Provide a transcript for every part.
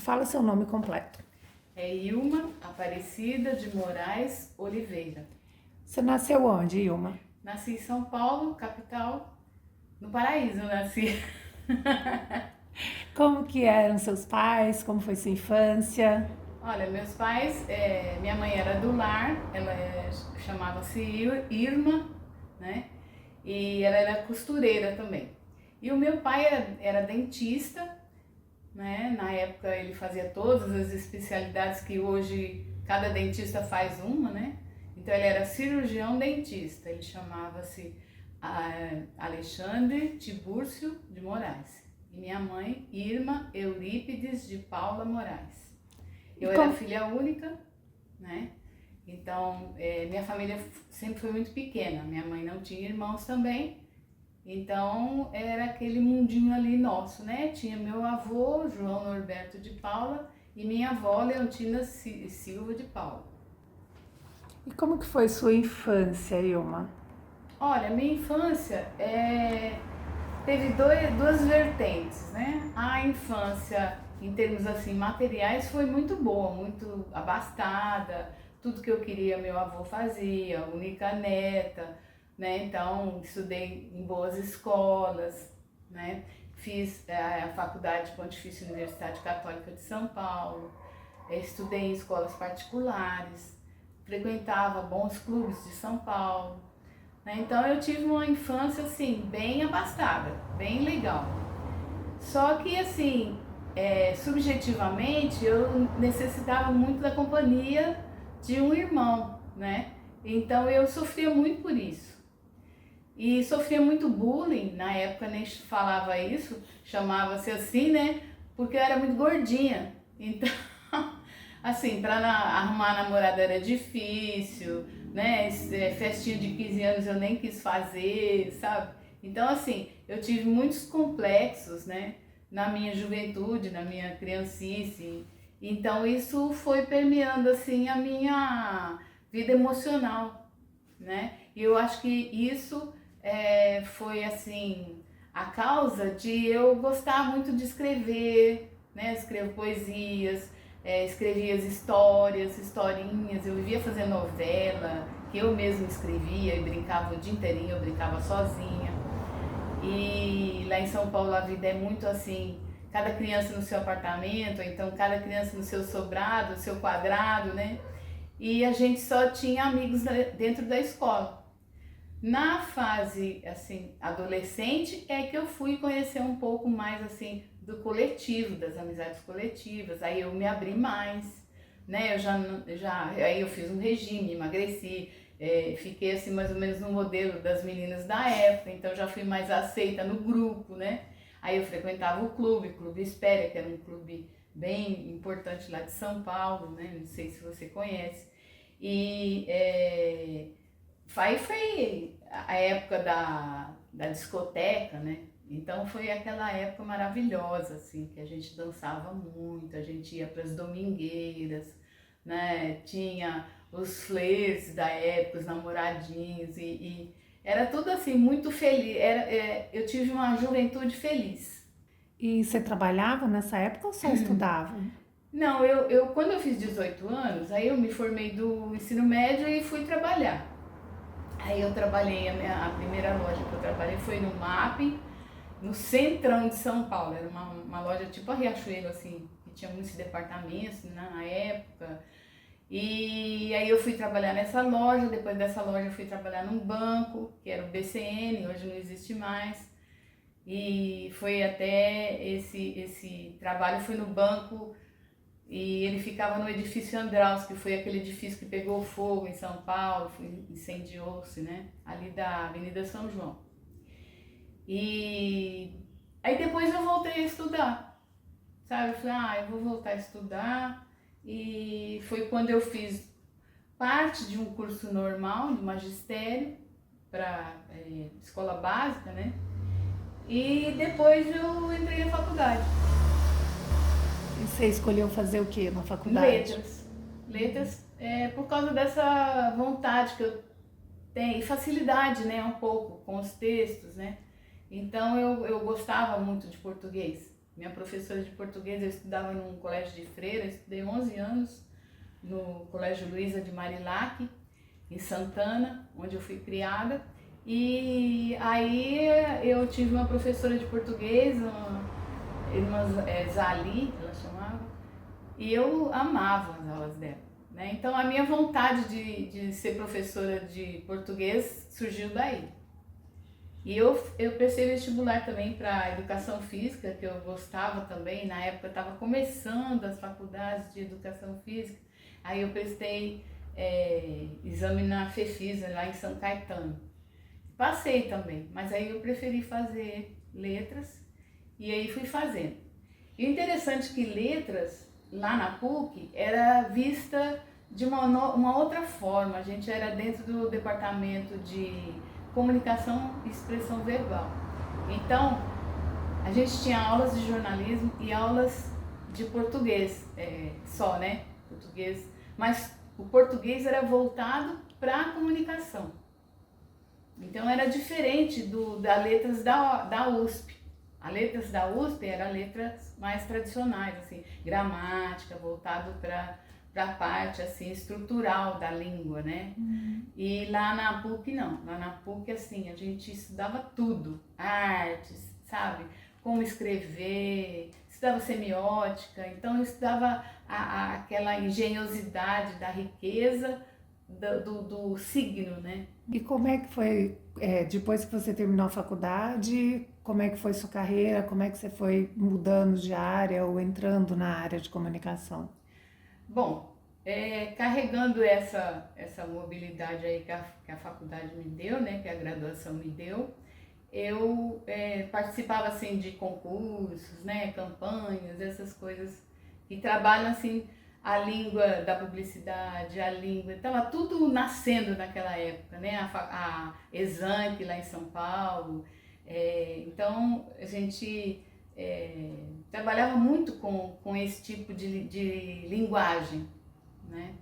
fala seu nome completo. É Ilma Aparecida de Moraes Oliveira. Você nasceu onde, Ilma? Nasci em São Paulo, capital, no Paraíso eu nasci. Como que eram seus pais? Como foi sua infância? Olha, meus pais, minha mãe era do lar, chamava-se Irma, né? E ela era costureira também. E o meu pai era dentista, né? Na época ele fazia todas as especialidades que hoje cada dentista faz uma, né? Então ele era cirurgião dentista, ele chamava-se Alexandre Tibúrcio de Moraes. E minha mãe, Irma Eurípides de Paula Moraes. Eu era filha única, né? Então, minha família sempre foi muito pequena. Minha mãe não tinha irmãos também. Então, era aquele mundinho ali nosso, né? Tinha meu avô, João Norberto de Paula, e minha avó, Leontina Silva de Paula. E como que foi sua infância, Ilma? Olha, minha infância teve duas vertentes, né? A infância, em termos assim materiais, foi muito boa, muito abastada. Tudo que eu queria meu avô fazia, única neta, né? Então estudei em boas escolas, né? Fiz a Faculdade Pontifícia Universidade Católica de São Paulo, estudei em escolas particulares, frequentava bons clubes de São Paulo. Então eu tive uma infância assim, bem abastada, bem legal. Só que assim, subjetivamente eu necessitava muito da companhia de um irmão, né? Então eu sofria muito por isso. E sofria muito bullying, na época nem falava isso, chamava-se assim, né? Porque eu era muito gordinha. Então, assim, para arrumar namorada era difícil, né? Festinha de 15 anos eu nem quis fazer, sabe? Então, assim, eu tive muitos complexos, né? Na minha juventude, na minha criancice. Então, isso foi permeando, assim, a minha vida emocional, né? E eu acho que isso foi, assim, a causa de eu gostar muito de escrever, né? Escrevo poesias, escrevia as histórias, historinhas, eu vivia fazendo novela, que eu mesma escrevia e brincava o dia inteirinho, eu brincava sozinha. E lá em São Paulo a vida é muito assim, cada criança no seu apartamento, ou então cada criança no seu sobrado, no seu quadrado, né? E a gente só tinha amigos dentro da escola. Na fase assim adolescente é que eu fui conhecer um pouco mais assim do coletivo, das amizades coletivas. Aí eu me abri mais, né? Aí eu fiz um regime, emagreci, fiquei assim mais ou menos no modelo das meninas da época. Então já fui mais aceita no grupo, né? Aí eu frequentava o Clube Espéria, que era um clube bem importante lá de São Paulo, né? Não sei se você conhece. E aí foi a época da discoteca, né? Então foi aquela época maravilhosa, assim, que a gente dançava muito, a gente ia para as domingueiras, né? Tinha os flertes da época, os namoradinhos, e era tudo assim, muito feliz. Eu tive uma juventude feliz. E você trabalhava nessa época ou só estudava? Não, quando eu fiz 18 anos, aí eu me formei do ensino médio e fui trabalhar. Aí eu trabalhei, a primeira loja que eu trabalhei foi no MAP, no centrão de São Paulo. Era uma loja tipo a Riachuelo, assim, que tinha muitos departamentos na época. E aí eu fui trabalhar nessa loja, depois dessa loja eu fui trabalhar num banco, que era o BCN, hoje não existe mais. E foi até esse trabalho, foi no banco. E ele ficava no edifício Andraus, que foi aquele edifício que pegou fogo em São Paulo, incendiou-se, né? Ali da Avenida São João. E aí depois eu voltei a estudar, sabe? Eu falei, eu vou voltar a estudar. E foi quando eu fiz parte de um curso normal, de magistério, para escola básica, né? E depois eu entrei na faculdade. E você escolheu fazer o que na faculdade? Letras. Letras por causa dessa vontade que eu tenho, e facilidade, né, um pouco com os textos, né? Então eu gostava muito de português. Minha professora de português, eu estudava num colégio de freira, estudei 11 anos no Colégio Luísa de Marilac, em Santana, onde eu fui criada. E aí eu tive uma professora de português, uma irmã Zali, ela chamava, e eu amava as aulas dela. Né? Então a minha vontade de ser professora de português surgiu daí. E eu prestei vestibular também para educação física, que eu gostava também. Na época eu estava começando as faculdades de educação física. Aí eu prestei exame na FEFISA, lá em São Caetano. Passei também, mas aí eu preferi fazer letras e aí fui fazendo. E o interessante é que letras, lá na PUC, era vista de uma outra forma. A gente era dentro do departamento de comunicação e expressão verbal. Então, a gente tinha aulas de jornalismo e aulas de português, só, né? Português. Mas o português era voltado para a comunicação. Então, era diferente da letras da USP. A letras da USP era letras mais tradicionais, assim, gramática, voltado para a parte assim estrutural da língua, né? E lá na PUC não, lá na PUC assim, a gente estudava tudo, artes, sabe? Como escrever, estudava semiótica, então eu estudava aquela engenhosidade da riqueza do signo, né? E como é que foi, depois que você terminou a faculdade, como é que foi sua carreira, como é que você foi mudando de área ou entrando na área de comunicação? Bom, carregando essa mobilidade aí que a faculdade me deu, né, que a graduação me deu, eu participava assim de concursos, né, campanhas, essas coisas que trabalham assim a língua da publicidade, a língua, estava tudo nascendo naquela época, né, a Examp lá em São Paulo, então a gente trabalhava muito com esse tipo de linguagem, né?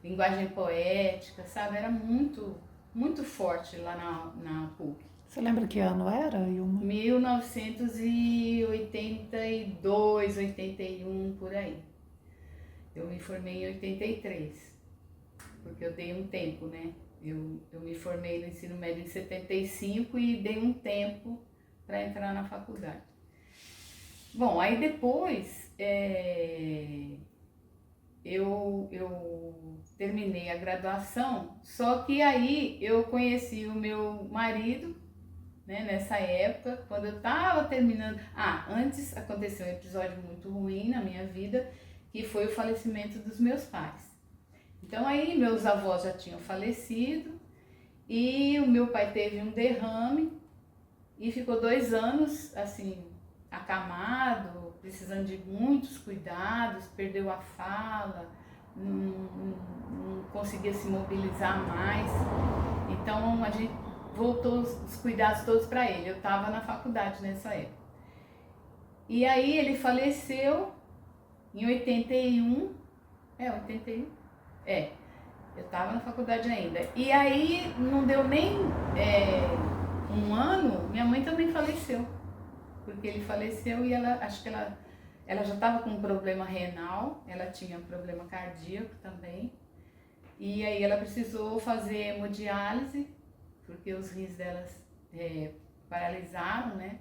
Linguagem poética, sabe? Era muito, muito forte lá na PUC. Você lembra que ano era, Ilma? 1982, 81, por aí. Eu me formei em 83, porque eu dei um tempo, né? Eu me formei no ensino médio em 75 e dei um tempo para entrar na faculdade. Bom, aí depois eu terminei a graduação, só que aí eu conheci o meu marido, né, nessa época, quando eu estava terminando. Antes aconteceu um episódio muito ruim na minha vida, que foi o falecimento dos meus pais. Então aí meus avós já tinham falecido e o meu pai teve um derrame e ficou 2 anos assim, acamado, precisando de muitos cuidados, perdeu a fala, não conseguia se mobilizar mais. Então a gente voltou os cuidados todos para ele. Eu estava na faculdade nessa época. E aí ele faleceu em 81. 81? Eu estava na faculdade ainda. E aí não deu nem um ano, minha mãe também faleceu. Porque ele faleceu e acho que ela já estava com um problema renal, ela tinha um problema cardíaco também. E aí ela precisou fazer hemodiálise, porque os rins delas paralisaram, né?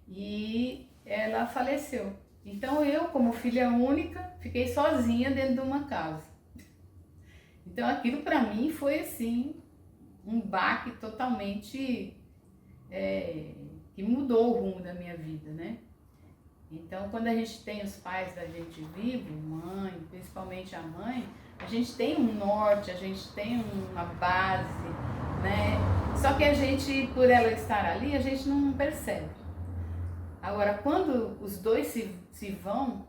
E ela faleceu. Então eu, como filha única, fiquei sozinha dentro de uma casa. Então aquilo para mim foi assim, um baque totalmente que mudou o rumo da minha vida, né? Então quando a gente tem os pais da gente vivo, mãe, principalmente a mãe, a gente tem um norte, a gente tem uma base, né? Só que a gente, por ela estar ali, a gente não percebe. Agora, quando os dois se vão,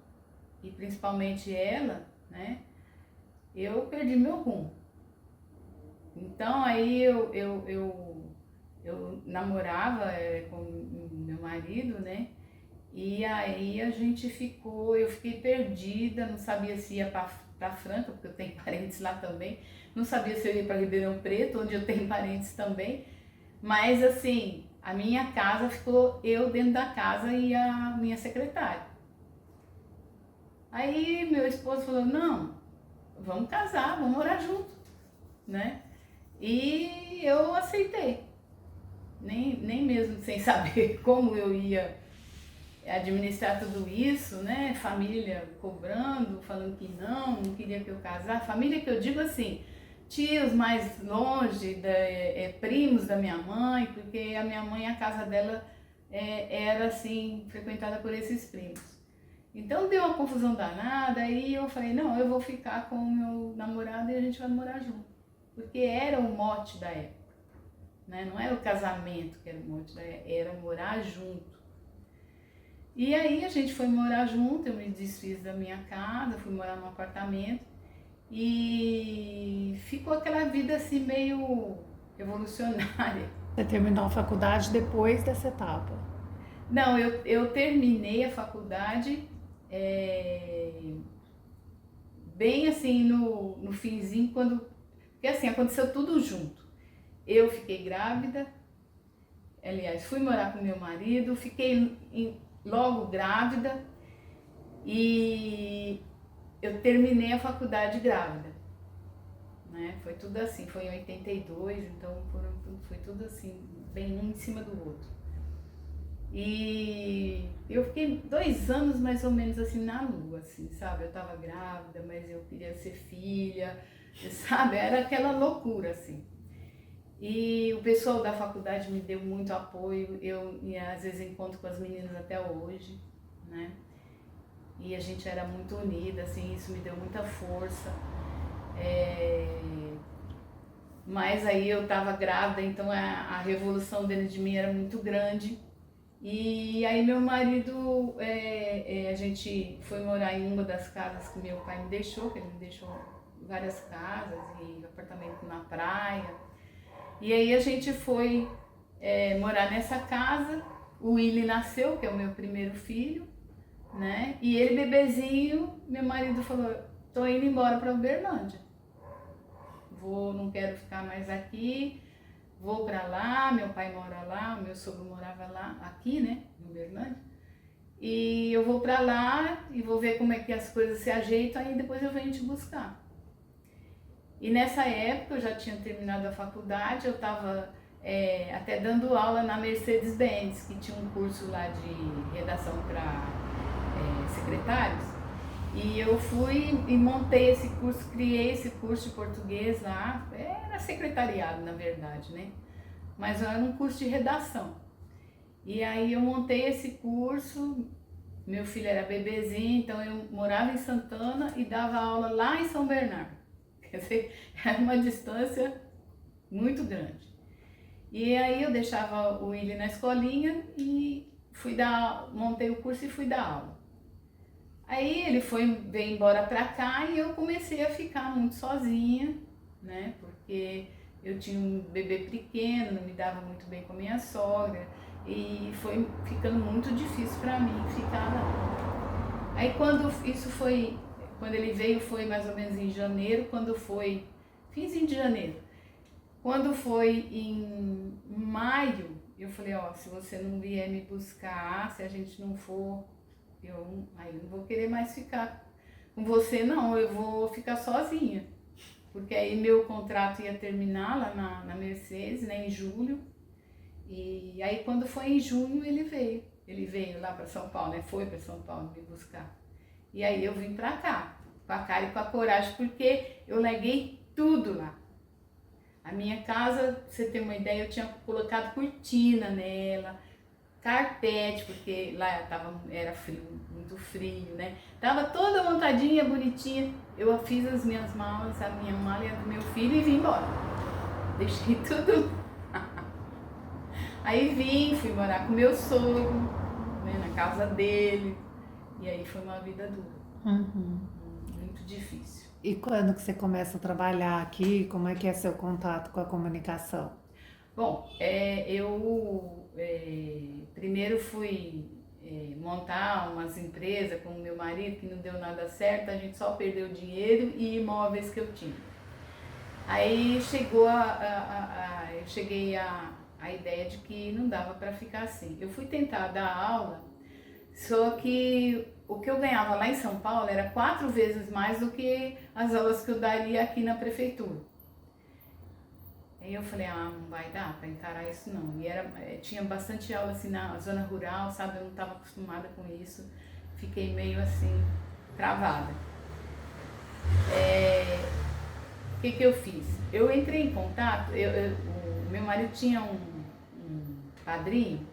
e principalmente ela, né? Eu perdi meu rumo. Então aí eu namorava com meu marido, né? E aí a gente eu fiquei perdida, não sabia se ia para Franca, porque eu tenho parentes lá também, não sabia se eu ia para Ribeirão Preto, onde eu tenho parentes também, mas assim, a minha casa ficou eu dentro da casa e a minha secretária. Aí meu esposo falou, não, vamos casar, vamos morar junto, né? E eu aceitei, nem mesmo sem saber como eu ia administrar tudo isso, né? Família cobrando, falando que não queria que eu casasse. Família que eu digo assim, tios mais longe, primos da minha mãe, porque a minha mãe, a casa dela era assim, frequentada por esses primos. Então deu uma confusão danada, aí eu falei, não, eu vou ficar com o meu namorado e a gente vai morar junto. Porque era o mote da época, né? Não era o casamento que era o mote da época, era morar junto. E aí a gente foi morar junto, eu me desfiz da minha casa, fui morar num apartamento e ficou aquela vida assim meio revolucionária. Você terminou a faculdade depois dessa etapa? Não, eu terminei a faculdade bem assim no finzinho, porque assim, aconteceu tudo junto. Eu fiquei grávida, aliás, fui morar com meu marido, fiquei logo grávida e eu terminei a faculdade grávida, né? Foi tudo assim, foi em 82, então foi tudo assim, bem um em cima do outro. E eu fiquei 2 anos mais ou menos assim na lua, assim, sabe? Eu tava grávida, mas eu queria ser filha, sabe? Era aquela loucura, assim. E o pessoal da faculdade me deu muito apoio, eu às vezes encontro com as meninas até hoje, né? E a gente era muito unida, assim, isso me deu muita força. Mas aí eu estava grávida, então a revolução dentro de mim era muito grande. E aí meu marido, a gente foi morar em uma das casas que meu pai me deixou, que ele me deixou várias casas e apartamento na praia. E aí a gente foi morar nessa casa, o Willy nasceu, que é o meu primeiro filho, né? E ele bebezinho, meu marido falou, tô indo embora para Uberlândia. Não quero ficar mais aqui, vou para lá, meu pai mora lá, o meu sogro morava lá, aqui, né, em Uberlândia. E eu vou para lá e vou ver como é que as coisas se ajeitam, aí depois eu venho te buscar. E nessa época eu já tinha terminado a faculdade, eu estava até dando aula na Mercedes-Benz, que tinha um curso lá de redação para secretários. E eu fui e montei esse curso, criei esse curso de português lá, era secretariado na verdade, né? Mas era um curso de redação. E aí eu montei esse curso, meu filho era bebezinho, então eu morava em Santana e dava aula lá em São Bernardo. Quer dizer, era uma distância muito grande. E aí eu deixava o Willy na escolinha e montei o curso e fui dar aula. Aí ele veio embora pra cá e eu comecei a ficar muito sozinha, né? Porque eu tinha um bebê pequeno, não me dava muito bem com a minha sogra e foi ficando muito difícil pra mim ficar lá. Aí quando ele veio foi mais ou menos em janeiro, finzinho de janeiro. Quando foi em maio, eu falei, ó, se você não vier me buscar, se a gente não for, aí eu não vou querer mais ficar com você não, eu vou ficar sozinha. Porque aí meu contrato ia terminar lá na Mercedes, né, em julho. E aí quando foi em junho ele veio lá para São Paulo, né, foi para São Paulo me buscar. E aí eu vim pra cá, com a cara e com a coragem, porque eu larguei tudo lá. A minha casa, pra você ter uma ideia, eu tinha colocado cortina nela, carpete, porque lá era frio, muito frio, né? Tava toda montadinha, bonitinha. Eu fiz as minhas malas, a minha mala e a do meu filho e vim embora. Deixei tudo. Aí fui morar com meu sogro, né, na casa dele. E aí foi uma vida dura. Muito difícil. E quando que você começa a trabalhar aqui? Como é que é seu contato com a comunicação? Bom, eu primeiro fui montar umas empresas com o meu marido, que não deu nada certo, a gente só perdeu dinheiro e imóveis que eu tinha. Aí eu cheguei a a ideia de que não dava para ficar assim. Eu fui tentar dar aula, só que o que eu ganhava lá em São Paulo era 4 vezes mais do que as aulas que eu daria aqui na prefeitura. Aí eu falei, não vai dar para encarar isso não. E tinha bastante aula assim na zona rural, sabe? Eu não estava acostumada com isso. Fiquei meio assim, travada. O que eu fiz? Eu entrei em contato, o meu marido tinha um padrinho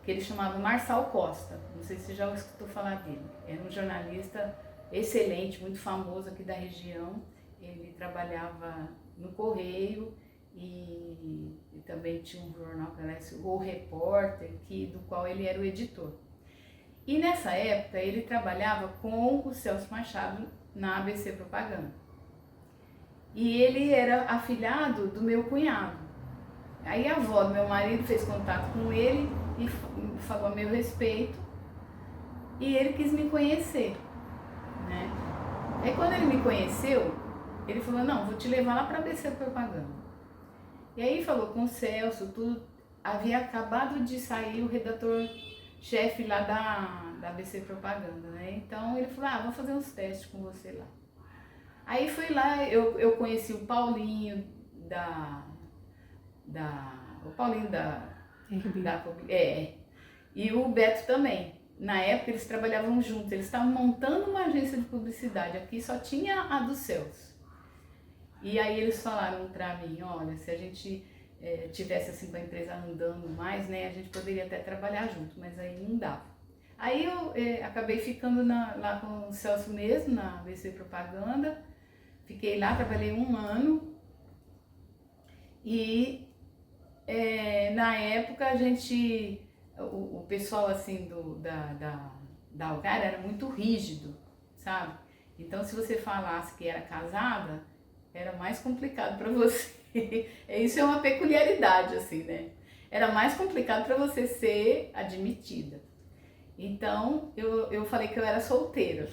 que ele chamava Marçal Costa. Não sei se você já escutou falar dele. Era um jornalista excelente, muito famoso aqui da região. Ele trabalhava no Correio e também tinha um jornal que era O Repórter, do qual ele era o editor. E nessa época ele trabalhava com o Celso Machado na ABC Propaganda. E ele era afilhado do meu cunhado. Aí a avó do meu marido fez contato com ele e falou a meu respeito. E ele quis me conhecer, né? Aí quando ele me conheceu, ele falou, não, vou te levar lá para a ABC Propaganda. E aí falou com o Celso, tudo. Havia acabado de sair o redator-chefe lá da ABC Propaganda, né? Então ele falou, vou fazer uns testes com você lá. Aí fui lá, eu conheci o Paulinho o Paulinho e o Beto também. Na época eles trabalhavam juntos, eles estavam montando uma agência de publicidade, aqui só tinha a do Celso. E aí eles falaram pra mim, olha, se a gente tivesse assim com a empresa andando mais, né, a gente poderia até trabalhar junto, mas aí não dava. Aí eu acabei ficando lá com o Celso mesmo, na ABC Propaganda. Fiquei lá, trabalhei 1 ano e na época a gente, o pessoal assim da Algar era muito rígido, sabe? Então se você falasse que era casada, era mais complicado para você. Isso é uma peculiaridade assim, né? Era mais complicado para você ser admitida. Então eu falei que eu era solteira.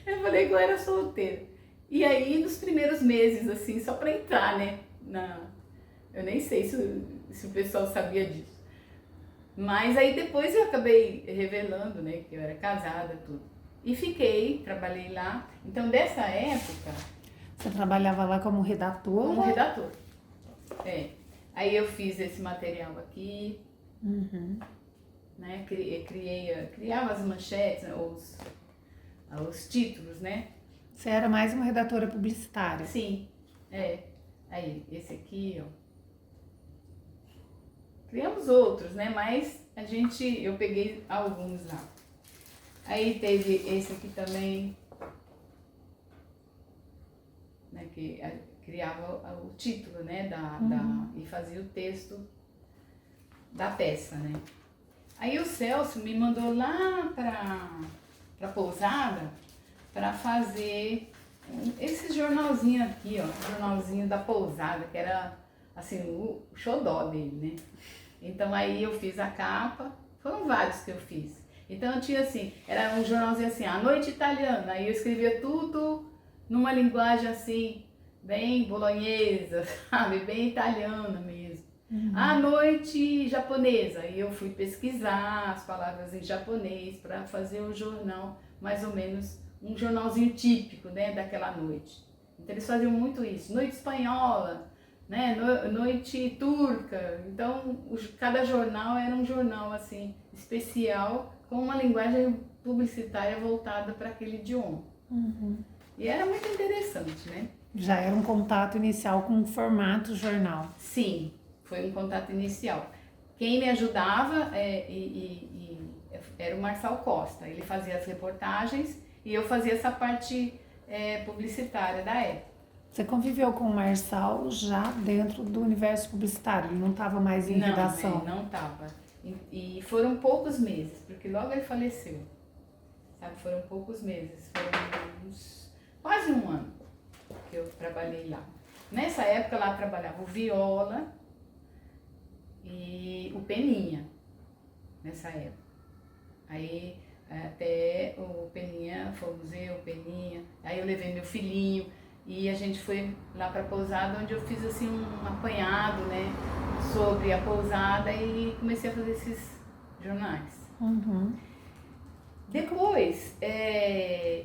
Eu falei que eu era solteira. E aí, nos primeiros meses, assim, só pra entrar, né? Eu nem sei se o pessoal sabia disso. Mas aí depois eu acabei revelando, né? Que eu era casada, tudo. E fiquei, trabalhei lá. Então, dessa época... Você trabalhava lá como redatora? Como redator. Aí eu fiz esse material aqui. Uhum. Né? Criava as manchetes, os títulos, né? Você era mais uma redatora publicitária? Sim, Aí, esse aqui, ó. Criamos outros, né? Mas eu peguei alguns lá. Aí teve esse aqui também, né? Que criava o título, né? E fazia o texto da peça, né? Aí o Celso me mandou lá para Pousada para fazer esse jornalzinho aqui, ó, jornalzinho da Pousada, que era assim o xodó dele, né? Então aí eu fiz a capa, foram vários que eu fiz. Então eu tinha assim, era um jornalzinho assim, a noite italiana, aí eu escrevia tudo numa linguagem assim, bem bolonhesa, sabe? Bem italiana mesmo. A noite japonesa, e eu fui pesquisar as palavras em japonês para fazer um jornal, mais ou menos um jornalzinho típico, né, daquela noite. Então eles faziam muito isso, noite espanhola, né, noite turca. Então cada jornal era um jornal assim especial com uma linguagem publicitária voltada para aquele idioma. E era muito interessante, né? Já era um contato inicial com o formato jornal. Sim. Foi um contato inicial. Quem me ajudava era o Marçal Costa. Ele fazia as reportagens e eu fazia essa parte publicitária da época. Você conviveu com o Marçal já dentro do universo publicitário? Ele não estava mais em redação? Não estava. E foram poucos meses, porque logo ele faleceu. Sabe, foram poucos meses. Foram quase 1 ano que eu trabalhei lá. Nessa época lá trabalhava o Viola e o Peninha, nessa época. Aí até o Peninha, fomos eu, o Peninha, aí eu levei meu filhinho, E a gente foi lá para a pousada, onde eu fiz assim um apanhado, né, sobre a pousada e comecei a fazer esses jornais. Uhum. Depois,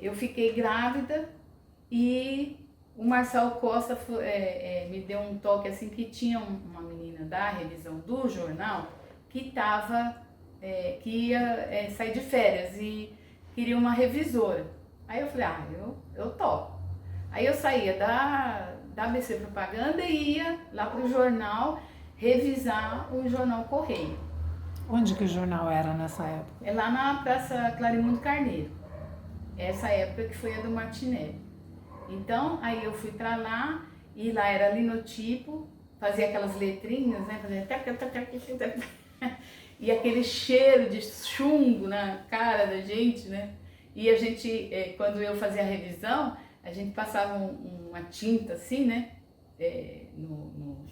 eu fiquei grávida e o Marcelo Costa me deu um toque assim que tinha uma menina da revisão do jornal que que ia sair de férias e queria uma revisora. Aí eu falei, eu topo. Aí eu saía da ABC Propaganda e ia lá pro jornal revisar o jornal Correio. Onde que o jornal era nessa época? É lá na Praça Clarimundo Carneiro. Essa época que foi a do Martinelli. Então, aí eu fui pra lá e lá era linotipo, fazia aquelas letrinhas, né? Fazia e aquele cheiro de chumbo na cara da gente, né? E a gente, quando eu fazia a revisão, a gente passava uma tinta assim, né?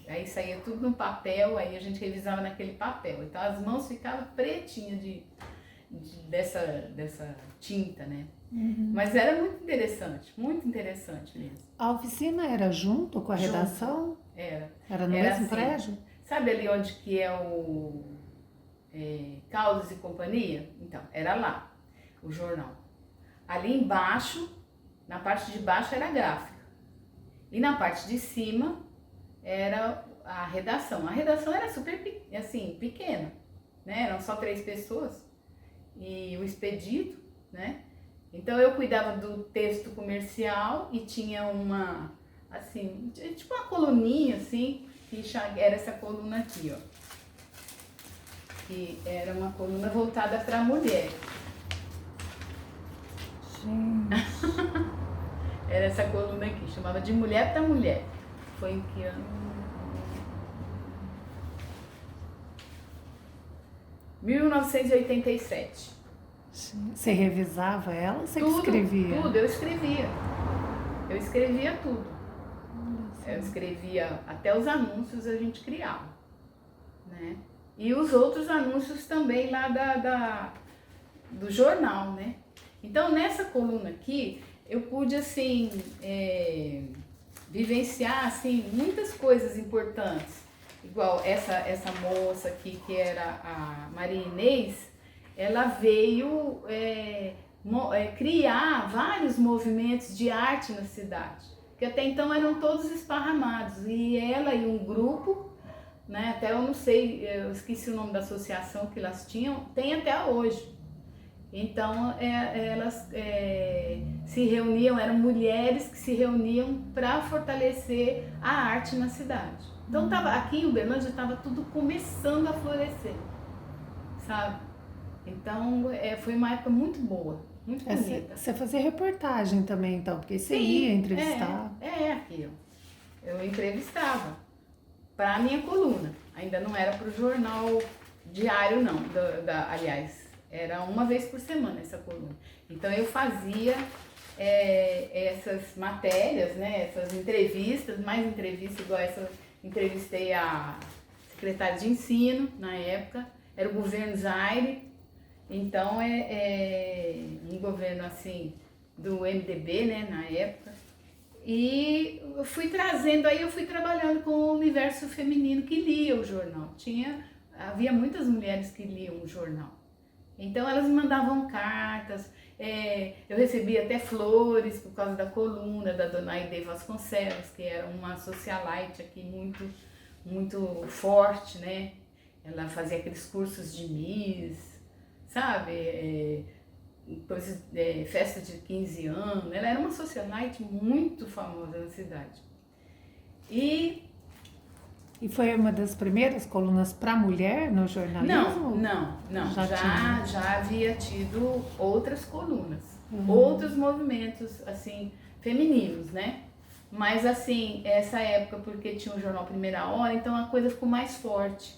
Aí saía tudo no papel, aí a gente revisava naquele papel. Então as mãos ficavam pretinhas dessa tinta, né? Uhum. Mas era muito interessante mesmo. A oficina era junto com a redação? Era. Era no Era mesmo assim. prédio? Sabe ali onde que é o Caldas e Companhia? Então, era lá, o jornal. Ali embaixo, na parte de baixo era a gráfica. E na parte de cima era a redação. A redação era super assim, pequena, né? Eram só 3 pessoas e o expedito, né? Então eu cuidava do texto comercial e tinha uma, assim, tipo uma coluninha assim, que era essa coluna aqui, ó. Que era uma coluna voltada para a mulher. Gente. Era essa coluna aqui, chamava de Mulher para Mulher. Foi em que ano? 1987. Você revisava ela ou você Tudo, que escrevia? tudo, eu escrevia. Eu escrevia tudo. Eu escrevia até os anúncios a gente criava, né? E os outros anúncios também lá do jornal, né? Então nessa coluna aqui eu pude assim vivenciar assim muitas coisas importantes. Igual essa moça aqui que era a Maria Inês, ela veio criar vários movimentos de arte na cidade, que até então eram todos esparramados, e ela e um grupo, né, até eu não sei, eu esqueci o nome da associação que elas tinham, tem até hoje. Então elas se reuniam, eram mulheres que se reuniam para fortalecer a arte na cidade. Então aqui em Uberlândia estava tudo começando a florescer, sabe? Então foi uma época muito boa, muito bonita. Você fazia reportagem também, então, porque você Sim, ia entrevistar. Aqui, ó. Eu entrevistava para a minha coluna. Ainda não era para o jornal diário, não. Aliás, era uma vez por semana essa coluna. Então eu fazia essas matérias, né? Essas entrevistas, mais entrevistas, igual essa. Entrevistei a secretária de ensino na época, era o governo Zaire. Então um governo assim do MDB, né, na época. E eu fui trazendo, aí eu fui trabalhando com o universo feminino que lia o jornal. Havia muitas mulheres que liam o jornal. Então elas me mandavam cartas, eu recebia até flores por causa da coluna da dona Aide Vasconcelos, que era uma socialite aqui muito forte, né? Ela fazia aqueles cursos de Miss, sabe? Festa de 15 anos. Ela era uma socialite muito famosa na cidade. E foi uma das primeiras colunas para mulher no jornalismo? Não. Já havia tido outras colunas, Uhum. outros movimentos assim femininos, né? Mas assim, essa época, porque tinha o jornal Primeira Hora, então a coisa ficou mais forte,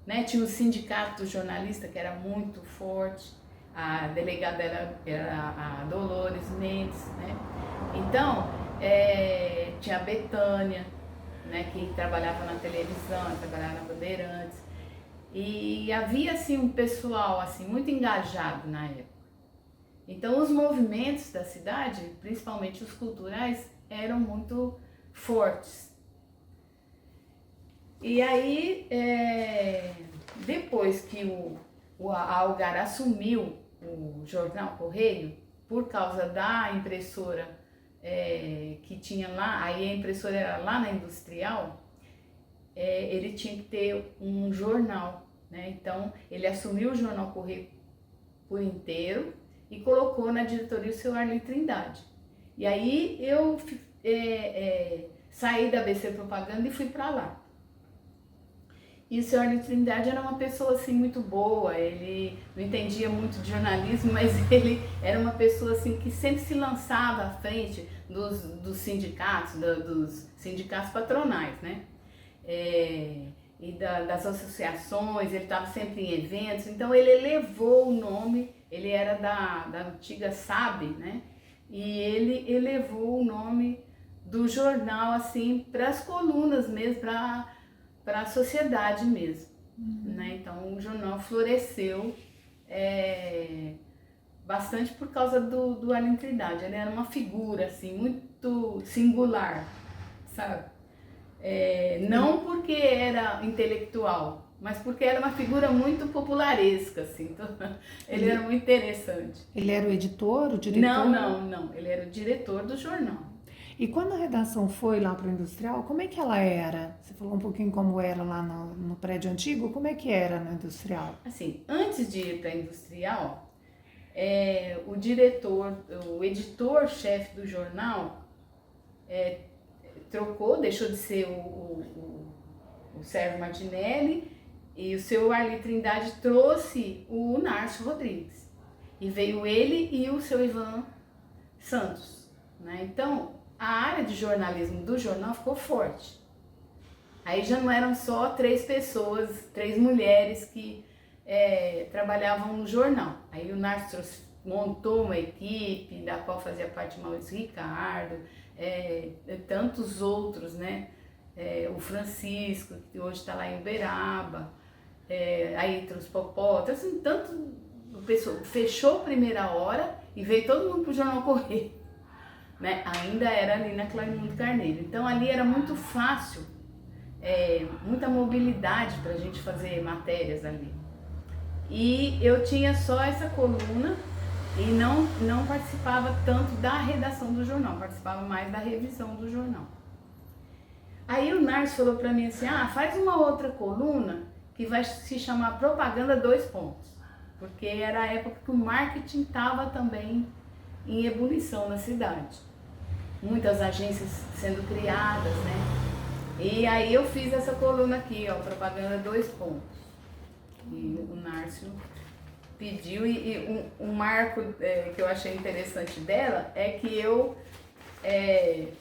né? Tinha o sindicato jornalista que era muito forte, a delegada era a Dolores Mendes, né? Então, tinha a Betânia, né, que trabalhava na televisão, trabalhava na Bandeirantes, e havia assim um pessoal assim muito engajado na época. Então os movimentos da cidade, principalmente os culturais, eram muito fortes. E aí, depois que a Algar assumiu o jornal Correio, por causa da impressora que tinha lá, aí a impressora era lá na Industrial, ele tinha que ter um jornal, né? Então, ele assumiu o jornal Correio por inteiro e colocou na diretoria o seu Arlindo Trindade. E aí eu saí da ABC Propaganda e fui para lá. E o senhor Arlindo Trindade era uma pessoa assim muito boa, ele não entendia muito de jornalismo, mas ele era uma pessoa assim que sempre se lançava à frente dos sindicatos, dos sindicatos patronais, né? E das associações, ele estava sempre em eventos, então ele elevou o nome, ele era da antiga SAB, né? E ele elevou o nome do jornal assim para as colunas mesmo, para a sociedade mesmo, né? Então o jornal floresceu bastante por causa do Arlindo Trindade. Ele era uma figura assim muito singular, sabe? Não porque era intelectual, mas porque era uma figura muito popularesca, assim. Então, ele era muito interessante. Ele era o editor, o diretor? Não. Ele era o diretor do jornal. E quando a redação foi lá para o Industrial, como é que ela era? Você falou um pouquinho como era lá no prédio antigo, como é que era no Industrial? Assim, antes de ir para a Industrial, o diretor, o editor-chefe do jornal trocou, deixou de ser o Sérgio Martinelli, e o seu Arlindo Trindade trouxe o Nárcio Rodrigues. E veio ele e o seu Ivan Santos, né? Então, a área de jornalismo do jornal ficou forte. Aí já não eram só 3 pessoas, 3 mulheres que trabalhavam no jornal. Aí o Nárcio montou uma equipe, da qual fazia parte Maurício Ricardo, tantos outros, né? O Francisco, que hoje está lá em Uberaba, aí trouxe Popó, assim, tanto o pessoal fechou a primeira hora e veio todo mundo para o Jornal Correio, né? Ainda era ali na Clarimundo Carneiro, então ali era muito fácil, muita mobilidade para a gente fazer matérias ali. E eu tinha só essa coluna e não participava tanto da redação do jornal, participava mais da revisão do jornal. Aí o Nárcio falou para mim assim, faz uma outra coluna que vai se chamar Propaganda 2 Pontos, porque era a época que o marketing estava também em ebulição na cidade. Muitas agências sendo criadas, né? E aí eu fiz essa coluna aqui, ó, Propaganda 2 Pontos. E o Nárcio pediu, e um marco que eu achei interessante dela é que eu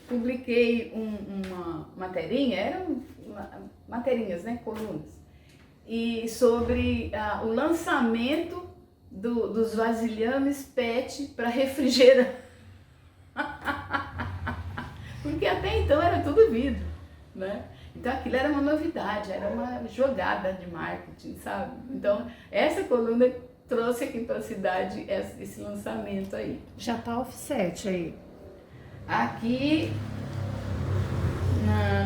publiquei uma materinha, eram materinhas, né, colunas, e sobre o lançamento dos vasilhames PET para refrigerar, porque até então era tudo vidro, né? Então aquilo era uma novidade, era uma jogada de marketing, sabe? Então essa coluna trouxe aqui para a cidade esse lançamento aí. Já tá offset aí? Aqui,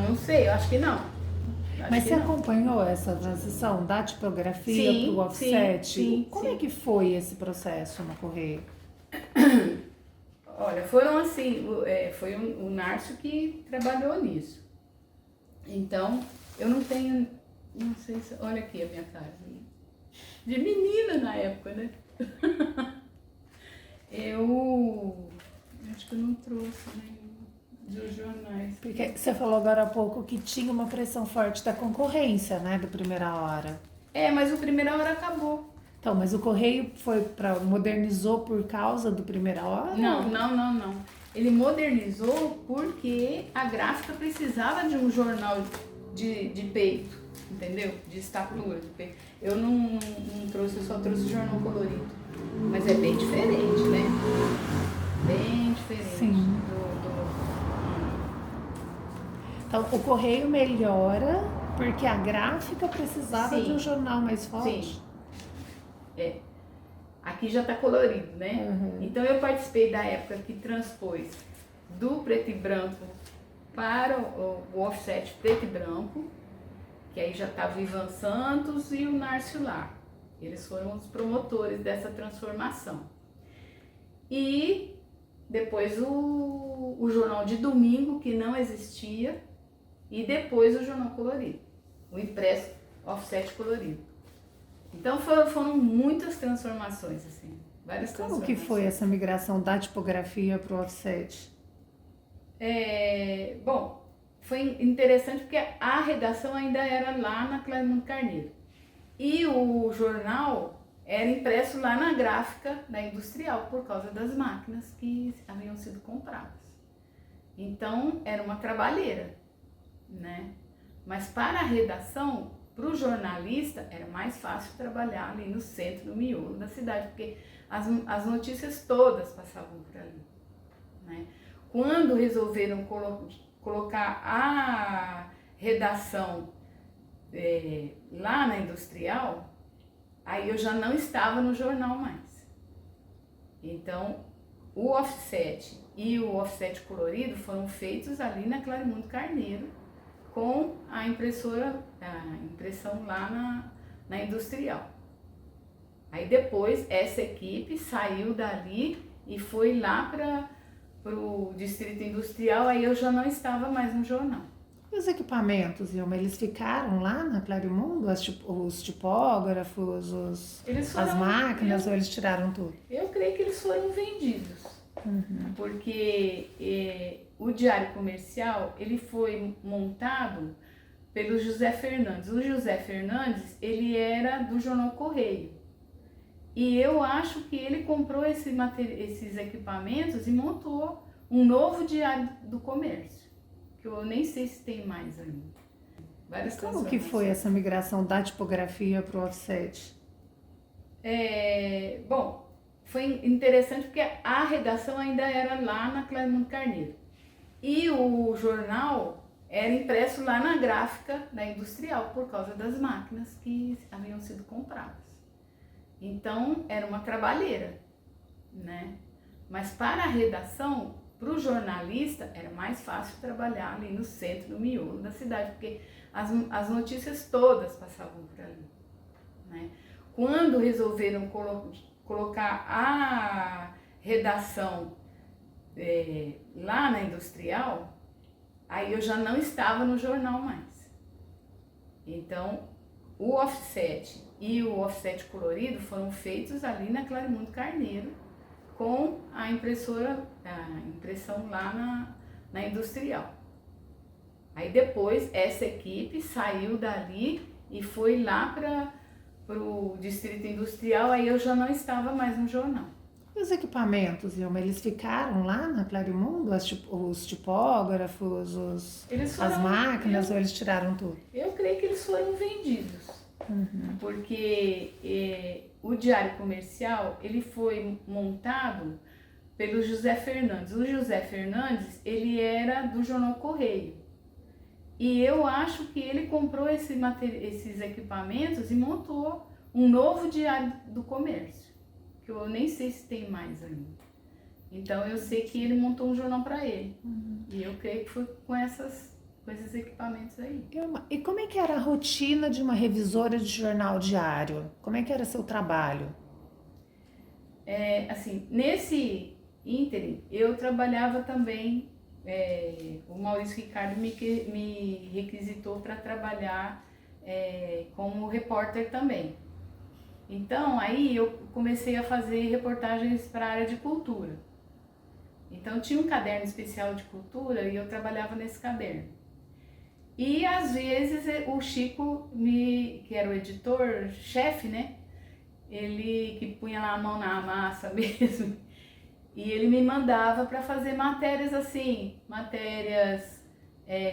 não sei, eu acho que não. Mas você acompanhou essa transição da tipografia para o offset? Sim. Como é que foi esse processo no Correio? Olha, foram assim, foi o Nárcio que trabalhou nisso. Então, eu não tenho, não sei se, olha aqui a minha cara, de menina na época, né? Eu acho que eu não trouxe nenhum dos jornais. Porque você falou agora há pouco que tinha uma pressão forte da concorrência, né, do Primeira Hora. Mas o Primeira Hora acabou. Então, mas o Correio modernizou por causa do Primeira Hora? Não. Ele modernizou porque a gráfica precisava de um jornal de peito, entendeu? De estatura de peito. Eu não trouxe, eu só trouxe o jornal colorido. Mas é bem diferente, né? Bem diferente. Sim. Então, o Correio melhora porque a gráfica precisava de um jornal mais forte? Sim. Aqui já está colorido, né? Uhum. Então eu participei da época que transpôs do preto e branco para o offset preto e branco, que aí já estava o Ivan Santos e o Nárcio Lar. Eles foram os promotores dessa transformação. E depois o jornal de domingo, que não existia, e depois o jornal colorido, o impresso offset colorido. Então foram muitas transformações, assim, várias Como transformações. que foi essa migração da tipografia para o offset? Bom, foi interessante porque a redação ainda era lá na Clarimundo Carneiro. E o jornal era impresso lá na gráfica da Industrial, por causa das máquinas que haviam sido compradas. Então, era uma trabalheira, né? Mas para a redação, para o jornalista, era mais fácil trabalhar ali no centro, no miolo da cidade, porque as notícias todas passavam por ali, né? Quando resolveram colocar a redação lá na Industrial, aí eu já não estava no jornal mais. Então, o offset e o offset colorido foram feitos ali na Clarimundo Carneiro, com a impressão lá na Industrial. Aí depois essa equipe saiu dali e foi lá para o Distrito Industrial, aí eu já não estava mais no jornal. E os equipamentos, Ilma, eles ficaram lá na Clarimundo? Os tipógrafos, as máquinas, ou eles tiraram tudo? Eu creio que eles foram vendidos, porque o Diário Comercial, ele foi montado pelo José Fernandes. O José Fernandes, ele era do Jornal Correio. E eu acho que ele comprou esses equipamentos e montou um novo Diário do Comércio, que eu nem sei se tem mais ainda. Como que foi essa migração da tipografia para o offset? Bom, foi interessante porque a redação ainda era lá na Clarimundo Carneiro. E o jornal era impresso lá na gráfica da Industrial, por causa das máquinas que haviam sido compradas. Então, era uma trabalheira, né? Mas para a redação, para o jornalista, era mais fácil trabalhar ali no centro, no miolo da cidade, porque as notícias todas passavam por ali, né? Quando resolveram colocar a redação lá na Industrial, aí eu já não estava no jornal mais. Então, o offset e o offset colorido foram feitos ali na Clarimundo Carneiro, com a impressão lá na Industrial. Aí depois essa equipe saiu dali e foi lá para o Distrito Industrial, aí eu já não estava mais no jornal. E os equipamentos, Ilma, eles ficaram lá na Clarimundo? Os tipógrafos, as máquinas, ou eles tiraram tudo? Eu creio que eles foram vendidos, porque o Diário Comercial, ele foi montado pelo José Fernandes. O José Fernandes, ele era do Jornal Correio. E eu acho que ele comprou esses equipamentos e montou um novo Diário do Comércio, que eu nem sei se tem mais ainda. Então eu sei que ele montou um jornal para ele. E eu creio que foi com esses equipamentos aí. E como é que era a rotina de uma revisora de jornal diário? Como é que era seu trabalho? Assim, nesse ínterim, eu trabalhava também. O Maurício Ricardo me requisitou para trabalhar como repórter também. Então, aí eu comecei a fazer reportagens para a área de cultura. Então, tinha um caderno especial de cultura e eu trabalhava nesse caderno. E, às vezes, o Chico, que era o editor-chefe, né? Ele que punha lá a mão na massa mesmo. E ele me mandava para fazer matérias assim,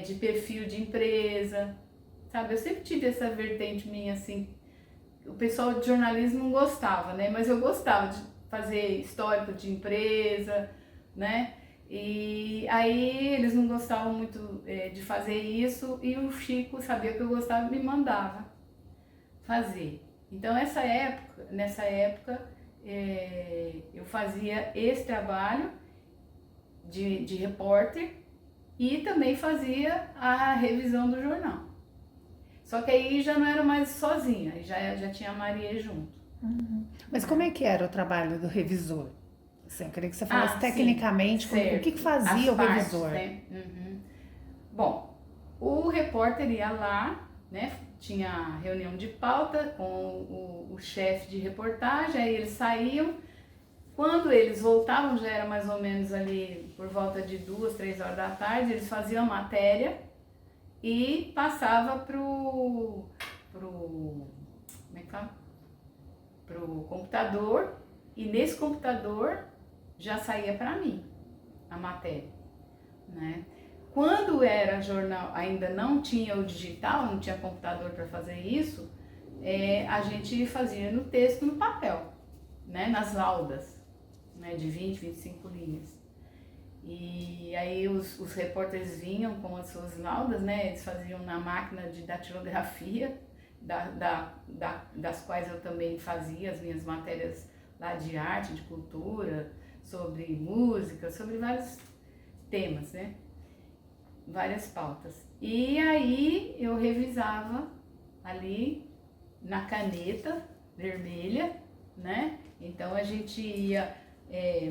de perfil de empresa, sabe? Eu sempre tive essa vertente minha assim. O pessoal de jornalismo não gostava, né? Mas eu gostava de fazer histórico de empresa, né? E aí eles não gostavam muito de fazer isso e o Chico sabia que eu gostava e me mandava fazer. Então nessa época eu fazia esse trabalho de repórter e também fazia a revisão do jornal. Só que aí já não era mais sozinha, aí já tinha a Maria junto. Mas como é que era o trabalho do revisor? Assim, eu queria que você falasse Sim, tecnicamente o que fazia as o partes, revisor. né? Bom, o repórter ia lá, né? Tinha reunião de pauta com o chefe de reportagem, aí eles saíam. Quando eles voltavam, já era mais ou menos ali por volta de 2, 3 horas da tarde, eles faziam a matéria e passava como é que fala? Pro computador, e nesse computador já saía para mim a matéria, né? Quando era jornal, ainda não tinha o digital, não tinha computador para fazer isso, a gente fazia no texto, no papel, né? Nas laudas, né? De 20, 25 linhas. E aí os repórteres vinham com as suas laudas, né? Eles faziam na máquina de datilografia, das quais eu também fazia as minhas matérias lá de arte, de cultura, sobre música, sobre vários temas, né? Várias pautas. E aí eu revisava ali na caneta vermelha, né? Então a gente ia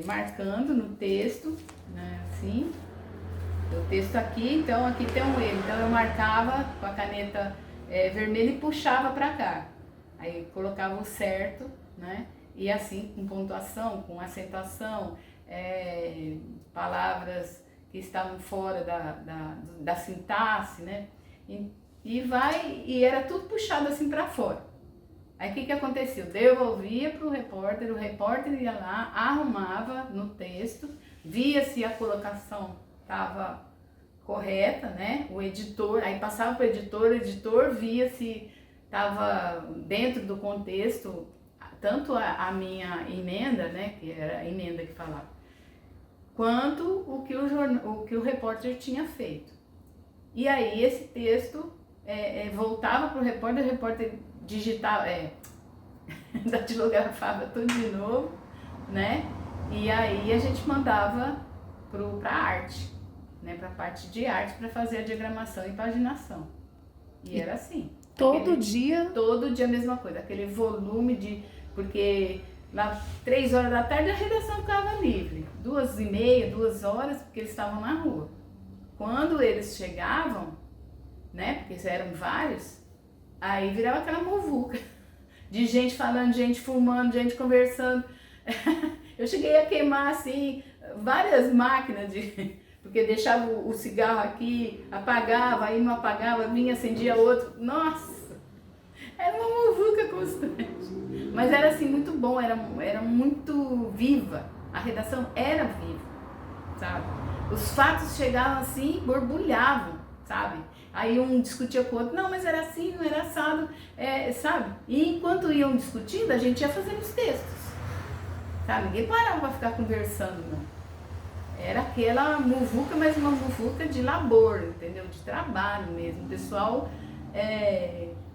marcando no texto, né? Assim, o texto aqui, então aqui tem um erro. Então eu marcava com a caneta vermelha e puxava para cá. Aí colocava o certo, né? E assim, com pontuação, com acentuação, palavras que estavam fora da sintaxe, né? E era tudo puxado assim para fora. Aí o que aconteceu? Devolvia para o repórter ia lá, arrumava no texto, via se a colocação estava correta, né? O editor, aí passava para o editor via se estava dentro do contexto, tanto a minha emenda, né? Que era a emenda que falava, quanto o que o repórter tinha feito. E aí esse texto voltava para o repórter digitava, datilografava tudo de novo, né? E aí a gente mandava para a arte, né? Para a parte de arte, para fazer a diagramação e paginação. E era assim. Todo dia? Todo dia a mesma coisa, aquele volume porque lá 3 horas da tarde a redação ficava livre, 2h30, 2 horas, porque eles estavam na rua. Quando eles chegavam, né, porque eram vários, aí virava aquela muvuca de gente falando, gente fumando, gente conversando. Eu cheguei a queimar assim várias máquinas porque deixava o cigarro aqui, apagava, aí não apagava, vinha, acendia outro. Nossa, era uma muvuca constante. Mas era assim muito bom, era muito viva. A redação era viva, sabe? Os fatos chegavam assim, borbulhavam, sabe? Aí um discutia com o outro, não, mas era assim, não era assado, sabe? E enquanto iam discutindo, a gente ia fazendo os textos, sabe? Ninguém parava para ficar conversando, não. Era aquela muvuca, mas uma muvuca de labor, entendeu? De trabalho mesmo. O pessoal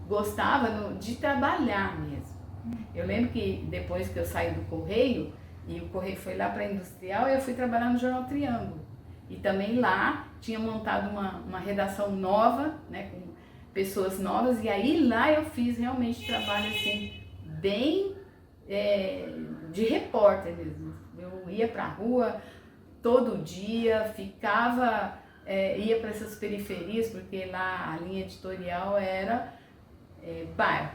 gostava de trabalhar mesmo. Eu lembro que depois que eu saí do Correio, e o Correio foi lá para a Industrial, eu fui trabalhar no Jornal Triângulo. E também lá tinha montado uma redação nova, né, com pessoas novas, e aí lá eu fiz realmente trabalho assim, bem de repórter mesmo. Eu ia para a rua todo dia, ia para essas periferias, porque lá a linha editorial era bairro,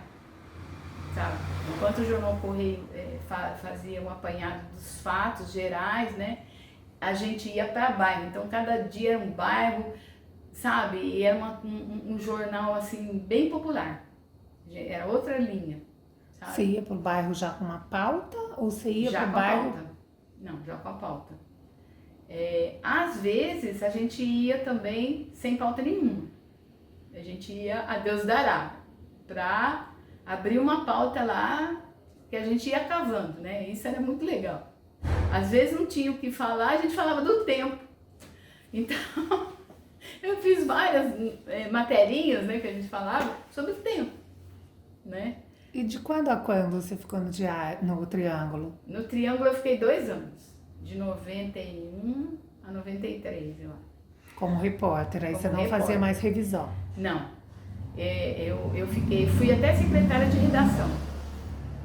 sabe? Enquanto o Jornal Correio fazia um apanhado dos fatos gerais, né? A gente ia para bairro, então cada dia era um bairro, sabe? E era um jornal assim bem popular, era outra linha, sabe? Você ia para o bairro já com uma pauta ou você ia já para o com bairro? A pauta. Não, já com a pauta. Às vezes a gente ia também sem pauta nenhuma, a gente ia a Deus dará, para abrir uma pauta lá que a gente ia cavando, né? Isso era muito legal. Às vezes não tinha o que falar, a gente falava do tempo. Então, eu fiz várias materinhas, né, que a gente falava sobre o tempo, né? E de quando a quando você ficou no Triângulo? No Triângulo eu fiquei 2 anos, de 91 a 93, eu acho. Como repórter, aí Como você não repórter. fazia mais revisão. Não. Fui até secretária de redação,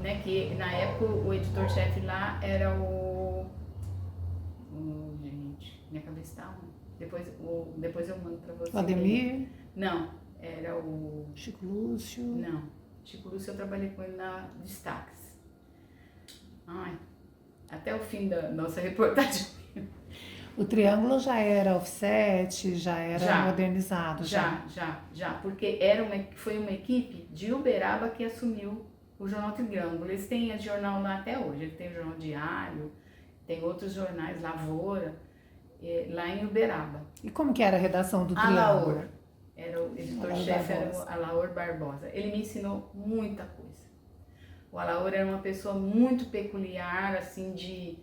né? Que na época o editor-chefe lá era gente, minha cabeça tá ruim. Depois eu mando pra você. O Ademir? Não, era o... Chico Lúcio? Não, Chico Lúcio eu trabalhei com ele na Destaques. Ai, até o fim da nossa reportagem. O Triângulo já era offset, já era Já. modernizado? Já, porque foi uma equipe de Uberaba que assumiu o Jornal Triângulo. Eles têm esse jornal lá até hoje, ele tem o Jornal Diário, tem outros jornais, Lavoura, lá em Uberaba. E como que era a redação do Alaor, Triângulo? era o editor-chefe, era o Alaor Barbosa. Ele me ensinou muita coisa. O Alaor era uma pessoa muito peculiar, assim, de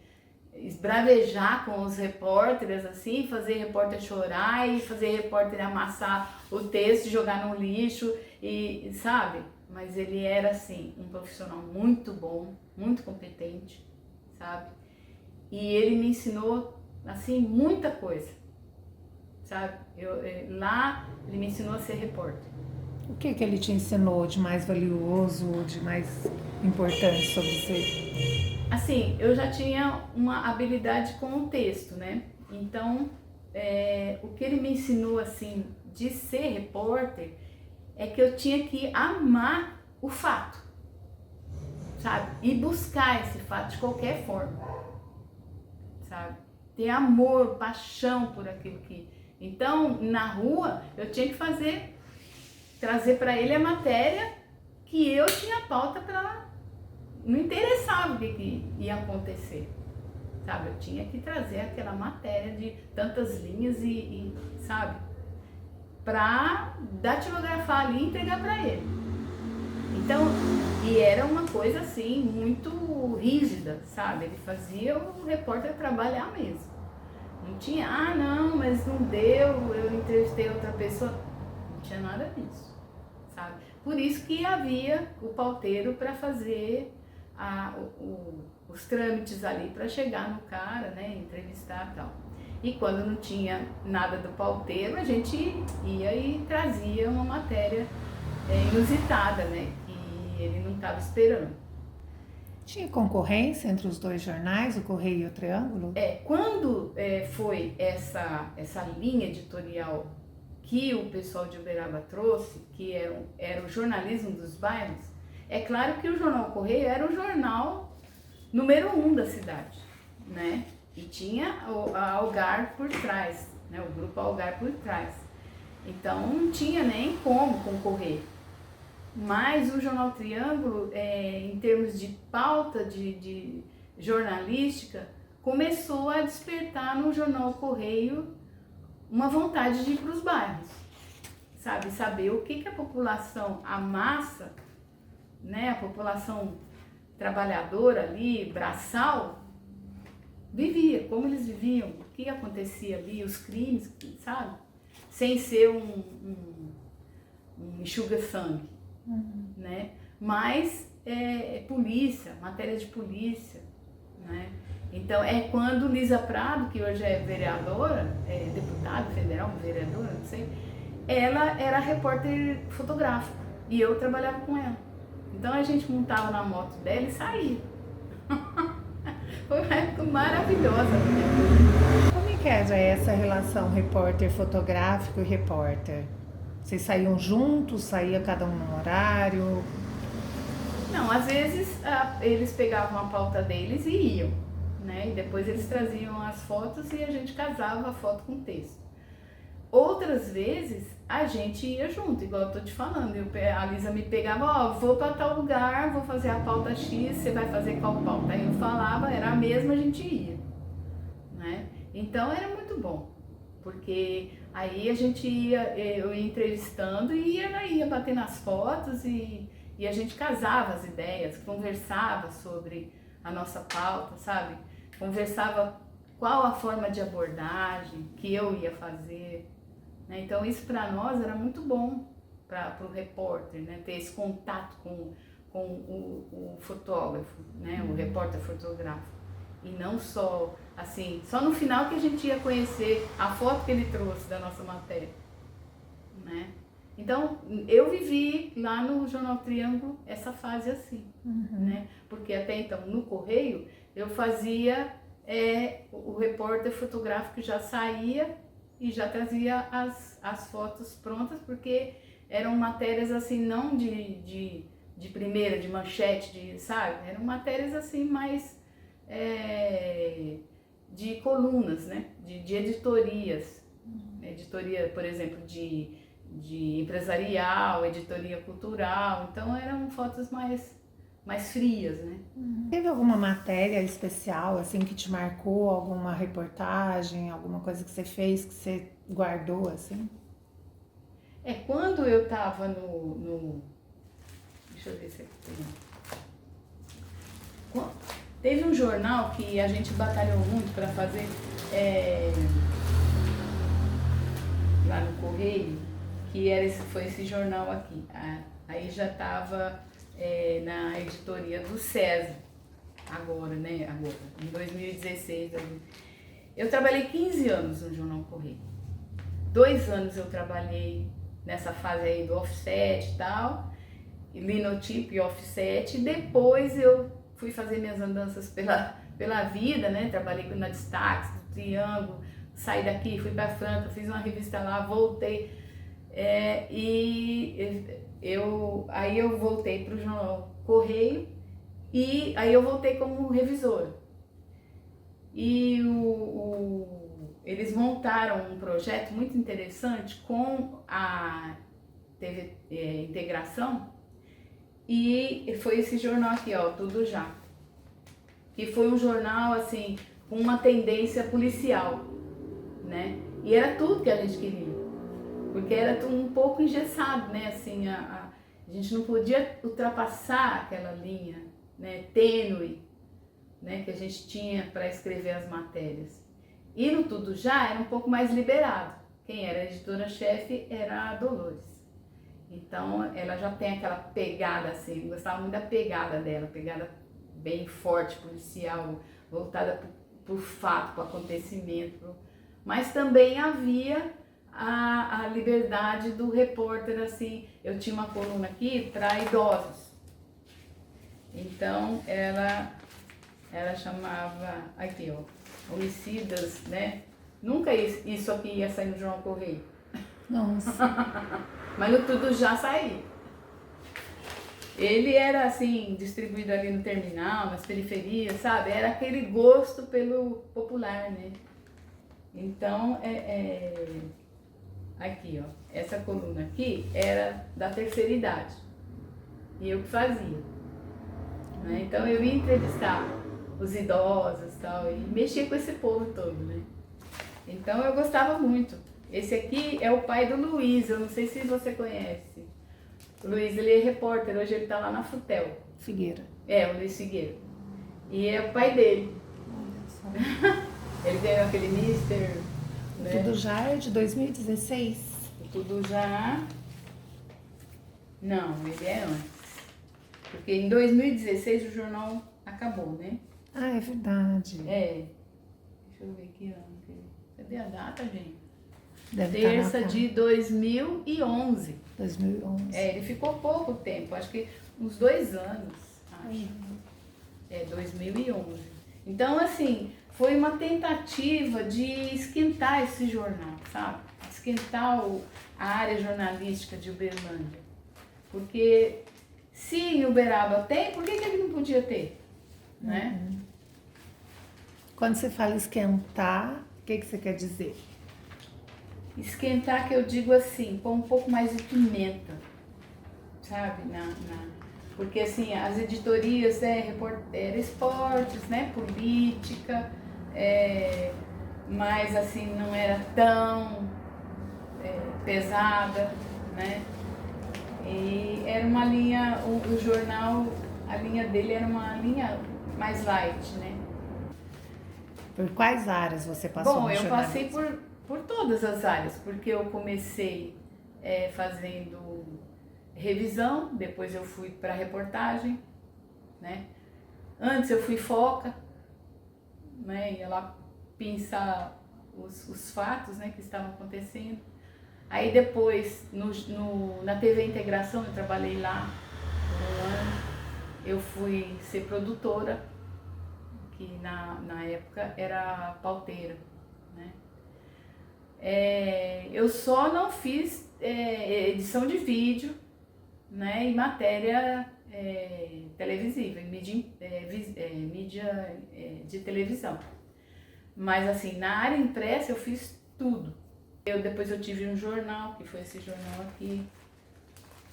esbravejar com os repórteres, assim, fazer repórter chorar e fazer repórter amassar o texto, jogar no lixo, e sabe? Mas ele era, assim, um profissional muito bom, muito competente, sabe? E ele me ensinou, assim, muita coisa, sabe? Lá ele me ensinou a ser repórter. O que ele te ensinou de mais valioso, de mais importante sobre você? Assim, eu já tinha uma habilidade com o texto, né? Então, o que ele me ensinou, assim, de ser repórter, é que eu tinha que amar o fato, sabe? E buscar esse fato de qualquer forma, sabe? Ter amor, paixão por aquilo que... Então, na rua, eu tinha que trazer para ele a matéria que eu tinha pauta para... Não interessava o que ia acontecer, sabe? Eu tinha que trazer aquela matéria de tantas linhas sabe? Pra datilografar ali e entregar para ele. Então, e era uma coisa assim, muito rígida, sabe? Ele fazia o repórter trabalhar mesmo. Não tinha, não, mas não deu, eu entrevistei outra pessoa. Não tinha nada disso, sabe? Por isso que havia o pauteiro para fazer os trâmites ali para chegar no cara, né, entrevistar e tal. E quando não tinha nada do pauteiro, a gente ia e trazia uma matéria inusitada, né, que ele não estava esperando. Tinha concorrência entre os dois jornais, o Correio e o Triângulo? Quando foi essa linha editorial que o pessoal de Uberaba trouxe, que era o jornalismo dos bairros, é claro que o Jornal Correio era o jornal número 1 da cidade, né? E tinha a Algar por trás, né? O grupo Algar por trás. Então não tinha nem como concorrer. Mas o Jornal Triângulo, em termos de pauta de jornalística, começou a despertar no Jornal Correio uma vontade de ir para os bairros, sabe? Saber o que a população, a massa, né, a população trabalhadora ali, braçal, vivia, como eles viviam, o que acontecia ali, os crimes, sabe? Sem ser um enxuga-sangue, né? Mas polícia, matéria de polícia, né? Então quando Lisa Prado, que hoje é vereadora, deputada federal, vereadora, não sei, ela era repórter fotográfico e eu trabalhava com ela. Então a gente montava na moto dela e saía. Foi uma época maravilhosa. Como é que era essa relação repórter fotográfico e repórter? Vocês saíam juntos, saía cada um num horário? Não, às vezes eles pegavam a pauta deles e iam, né? E depois eles traziam as fotos e a gente casava a foto com o texto. Outras vezes a gente ia junto, igual eu tô te falando. A Lisa me pegava, vou para tal lugar, vou fazer a pauta X, você vai fazer qual pauta? Aí eu falava, era a mesma, a gente ia, né? Então era muito bom, porque aí a gente eu ia entrevistando e ela ia batendo as fotos e a gente casava as ideias, conversava sobre a nossa pauta, sabe? Conversava qual a forma de abordagem que eu ia fazer, né? Então isso para nós era muito bom, para o repórter, né? Ter esse contato com o fotógrafo, né? O repórter fotográfico, e não só Assim, só no final que a gente ia conhecer a foto que ele trouxe da nossa matéria, né? Então, eu vivi lá no Jornal Triângulo essa fase assim, né? Porque até então, no Correio, eu fazia o repórter fotográfico já saía e já trazia as fotos prontas, porque eram matérias assim, não de primeira, de manchete, sabe? Eram matérias assim mais de colunas, né? De editorias. Editoria, por exemplo, de empresarial, editoria cultural. Então eram fotos mais frias, né? Teve alguma matéria especial, assim, que te marcou? Alguma reportagem, alguma coisa que você fez que você guardou, assim? Quando eu tava deixa eu ver se tem. Teve um jornal que a gente batalhou muito para fazer lá no Correio, que foi esse jornal aqui. Aí já estava na editoria do César, agora, né? Agora, em 2016. Eu trabalhei 15 anos no Jornal Correio. 2 anos eu trabalhei nessa fase aí do offset e tal, linotipo e offset. Depois eu fui fazer minhas andanças pela vida, né? Trabalhei na Destaques, no Triângulo, saí daqui, fui para Franca, fiz uma revista lá, voltei. Aí eu voltei para o Jornal Correio e aí eu voltei como revisora. E eles montaram um projeto muito interessante com a TV Integração, e foi esse jornal aqui, ó, Tudo Já. Que foi um jornal assim com uma tendência policial, né? E era tudo que a gente queria. Porque era um pouco engessado, né? Assim, a gente não podia ultrapassar aquela linha, né, tênue, né, que a gente tinha para escrever as matérias. E no Tudo Já era um pouco mais liberado. Quem era a editora-chefe era a Dolores. Então ela já tem aquela pegada assim, eu gostava muito da pegada dela, pegada bem forte, policial, voltada para o fato, para o acontecimento. Mas também havia a liberdade do repórter, assim. Eu tinha uma coluna aqui para idosos. Então ela chamava, aqui ó, homicidas, né? Nunca isso aqui ia sair no Jornal Correio. Nossa. Mas no Tudo Já saía. Ele era assim, distribuído ali no terminal, nas periferias, sabe? Era aquele gosto pelo popular, né? Então, aqui ó, essa coluna aqui era da terceira idade. E eu que fazia. Né? Então eu ia entrevistar os idosos e tal, e mexia com esse povo todo, né? Então eu gostava muito. Esse aqui é o pai do Luiz, eu não sei se você conhece. O Luiz, ele é repórter, hoje ele tá lá na Frutel. Figueira. O Luiz Figueira. E é o pai dele. Olha só. Ele ganhou aquele Mister, né? Tudo Já é de 2016? O Tudo Já... Não, ele é antes. Porque em 2016 o jornal acabou, né? Ah, é verdade. Deixa eu ver que ano. Cadê a data, gente? Deve Terça estar de 2011. 2011. Ele ficou pouco tempo, acho que uns 2 anos, acho. 2011. Então, assim, foi uma tentativa de esquentar esse jornal, sabe? Esquentar a área jornalística de Uberlândia. Porque se em Uberaba tem, por que ele não podia ter? Né? Quando você fala esquentar, o que você quer dizer? Esquentar, que eu digo assim, pôr um pouco mais de pimenta, sabe? Porque assim, as editorias era esportes, né? Política, mas assim, não era tão pesada, né? E era uma linha, o jornal, a linha dele era uma linha mais light, né? Por quais áreas você passou no eu passei jornalismo? por todas as áreas, porque eu comecei fazendo revisão, depois eu fui para reportagem, né? Antes eu fui foca, né? Ia lá pensar os fatos, né, que estavam acontecendo. Aí depois, na TV Integração, eu trabalhei lá por um ano, eu fui ser produtora, que na época era pauteira, né? Eu só não fiz edição de vídeo, né, e matéria televisiva, mídia de televisão. Mas assim, na área impressa eu fiz tudo. Depois eu tive um jornal, que foi esse jornal aqui,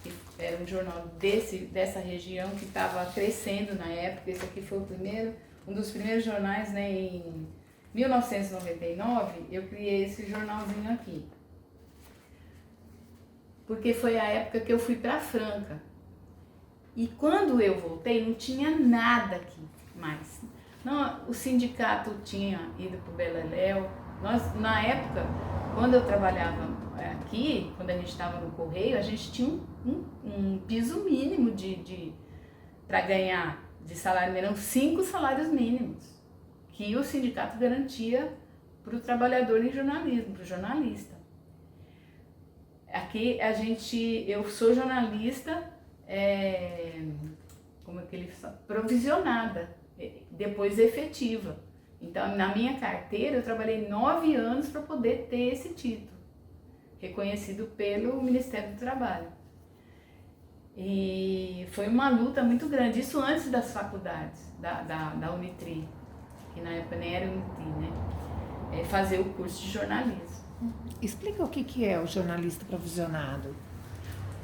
que era um jornal dessa região que estava crescendo na época. Esse aqui foi um dos primeiros jornais, né, em 1999, eu criei esse jornalzinho aqui. Porque foi a época que eu fui para Franca. E quando eu voltei, não tinha nada aqui mais. Não, o sindicato tinha ido para o Beleléu. Nós, na época, quando eu trabalhava aqui, quando a gente estava no Correio, a gente tinha um piso mínimo para ganhar de salário mínimo, 5 salários mínimos, que o sindicato garantia para o trabalhador em jornalismo, para o jornalista. Aqui eu sou jornalista, como é que ele fala? Provisionada, depois efetiva. Então, na minha carteira, eu trabalhei 9 anos para poder ter esse título, reconhecido pelo Ministério do Trabalho. E foi uma luta muito grande, isso antes das faculdades, da Unitri, que na época nem era Unitri, né? Fazer o curso de jornalismo. Explica o que é o jornalista provisionado.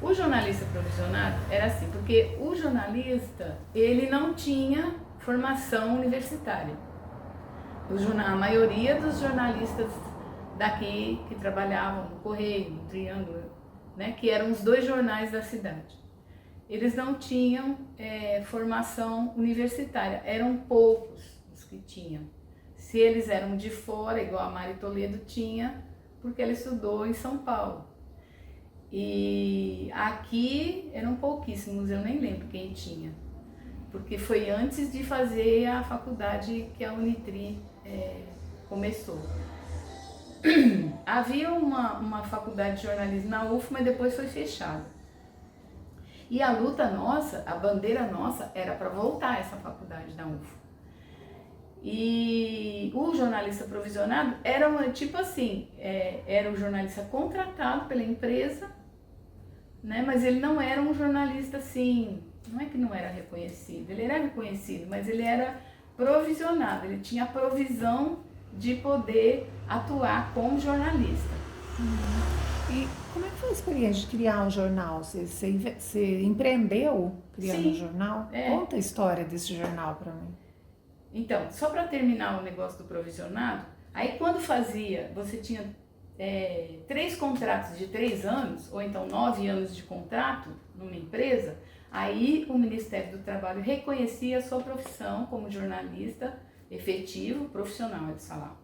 O jornalista provisionado era assim, porque o jornalista, ele não tinha formação universitária. A maioria dos jornalistas daqui que trabalhavam no Correio, no Triângulo, né, que eram os 2 jornais da cidade, eles não tinham formação universitária, eram poucos os que tinham. Se eles eram de fora, igual a Mari Toledo tinha, porque ela estudou em São Paulo. E aqui eram pouquíssimos, eu nem lembro quem tinha, porque foi antes de fazer a faculdade que a Unitri começou. Havia uma faculdade de jornalismo na UF, mas depois foi fechada. E a luta nossa, a bandeira nossa, era para voltar essa faculdade da UF. E o jornalista provisionado era tipo assim, era um jornalista contratado pela empresa, né? Mas ele não era um jornalista assim, não é que não era reconhecido, ele era reconhecido, mas ele era provisionado, ele tinha a provisão de poder atuar como jornalista. E como é que foi a experiência de criar um jornal? Você empreendeu criando Sim, um jornal? Conta a história desse jornal para mim. Então, só para terminar o negócio do provisionado, aí quando você tinha 3 contratos de 3 anos, ou então 9 anos de contrato numa empresa, aí o Ministério do Trabalho reconhecia a sua profissão como jornalista efetivo, profissional, eles falavam.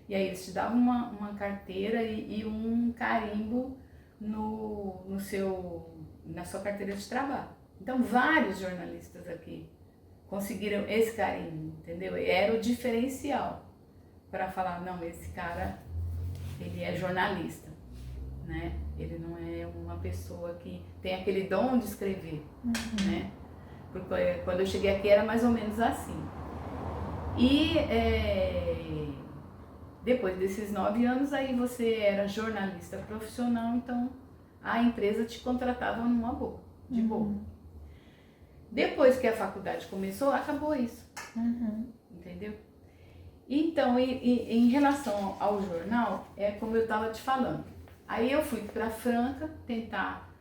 E aí eles te davam uma carteira e um carimbo na sua carteira de trabalho. Então, vários jornalistas aqui conseguiram esse carimbo, entendeu? Era o diferencial para falar, não, esse cara, ele é jornalista, né? Ele não é uma pessoa que tem aquele dom de escrever, né? Porque quando eu cheguei aqui era mais ou menos assim. E depois desses 9 anos, aí você era jornalista profissional, então a empresa te contratava numa boa, de boa. Depois que a faculdade começou, acabou isso, entendeu? Então, em relação ao jornal, é como eu estava te falando. Aí eu fui para Franca tentar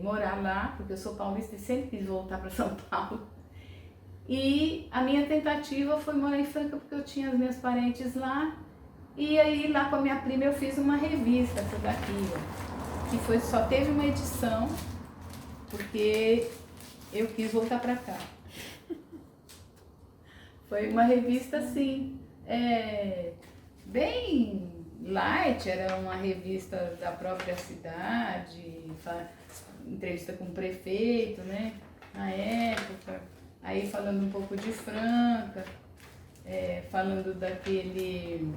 morar lá, porque eu sou paulista e sempre quis voltar para São Paulo. E a minha tentativa foi morar em Franca porque eu tinha as minhas parentes lá. E aí lá com a minha prima eu fiz uma revista, essa daqui, ó, que só teve uma edição, porque eu quis voltar para cá. Foi uma revista assim, bem light, era uma revista da própria cidade, entrevista com o prefeito, né, na época, aí falando um pouco de Franca. falando daquele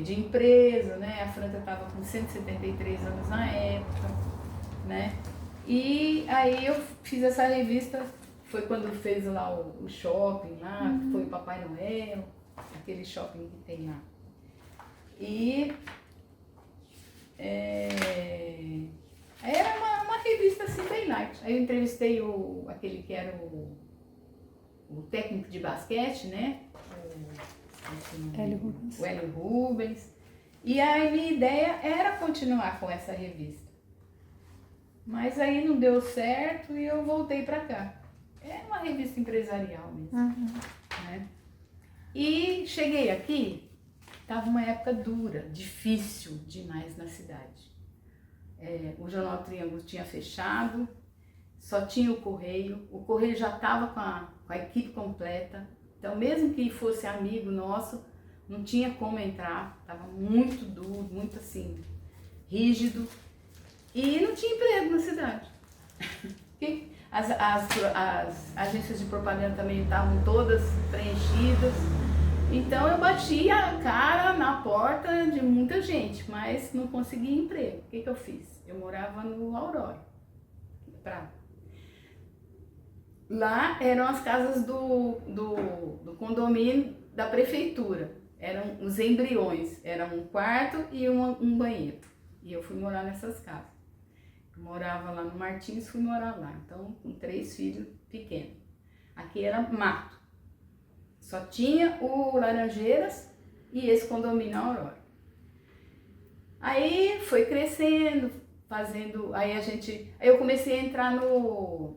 de empresa, né? A Franca estava com 173 anos na época, né? E aí eu fiz essa revista, foi quando fez lá o shopping lá, que foi o Papai Noel, aquele shopping que tem lá. E era uma revista assim bem light. Aí eu entrevistei aquele que era o técnico de basquete, né? O Hélio Rubens. E aí minha ideia era continuar com essa revista. Mas aí não deu certo e eu voltei para cá. É uma revista empresarial mesmo. Né? E cheguei aqui, estava uma época dura, difícil demais na cidade. O Jornal Triângulo tinha fechado, só tinha o Correio já estava com a equipe completa. Então, mesmo que fosse amigo nosso, não tinha como entrar, estava muito duro, muito assim, rígido. E não tinha emprego na cidade. As agências de propaganda também estavam todas preenchidas. Então eu bati a cara na porta de muita gente, mas não conseguia emprego. O que eu fiz? Eu morava no Aurora. Lá eram as casas do condomínio da prefeitura. Eram os embriões. Era um quarto e um banheiro. E eu fui morar nessas casas. Morava lá no Martins, fui morar lá. Então, com 3 filhos pequenos. Aqui era mato. Só tinha o Laranjeiras e esse condomínio Aurora. Aí foi crescendo, fazendo... Aí eu comecei a entrar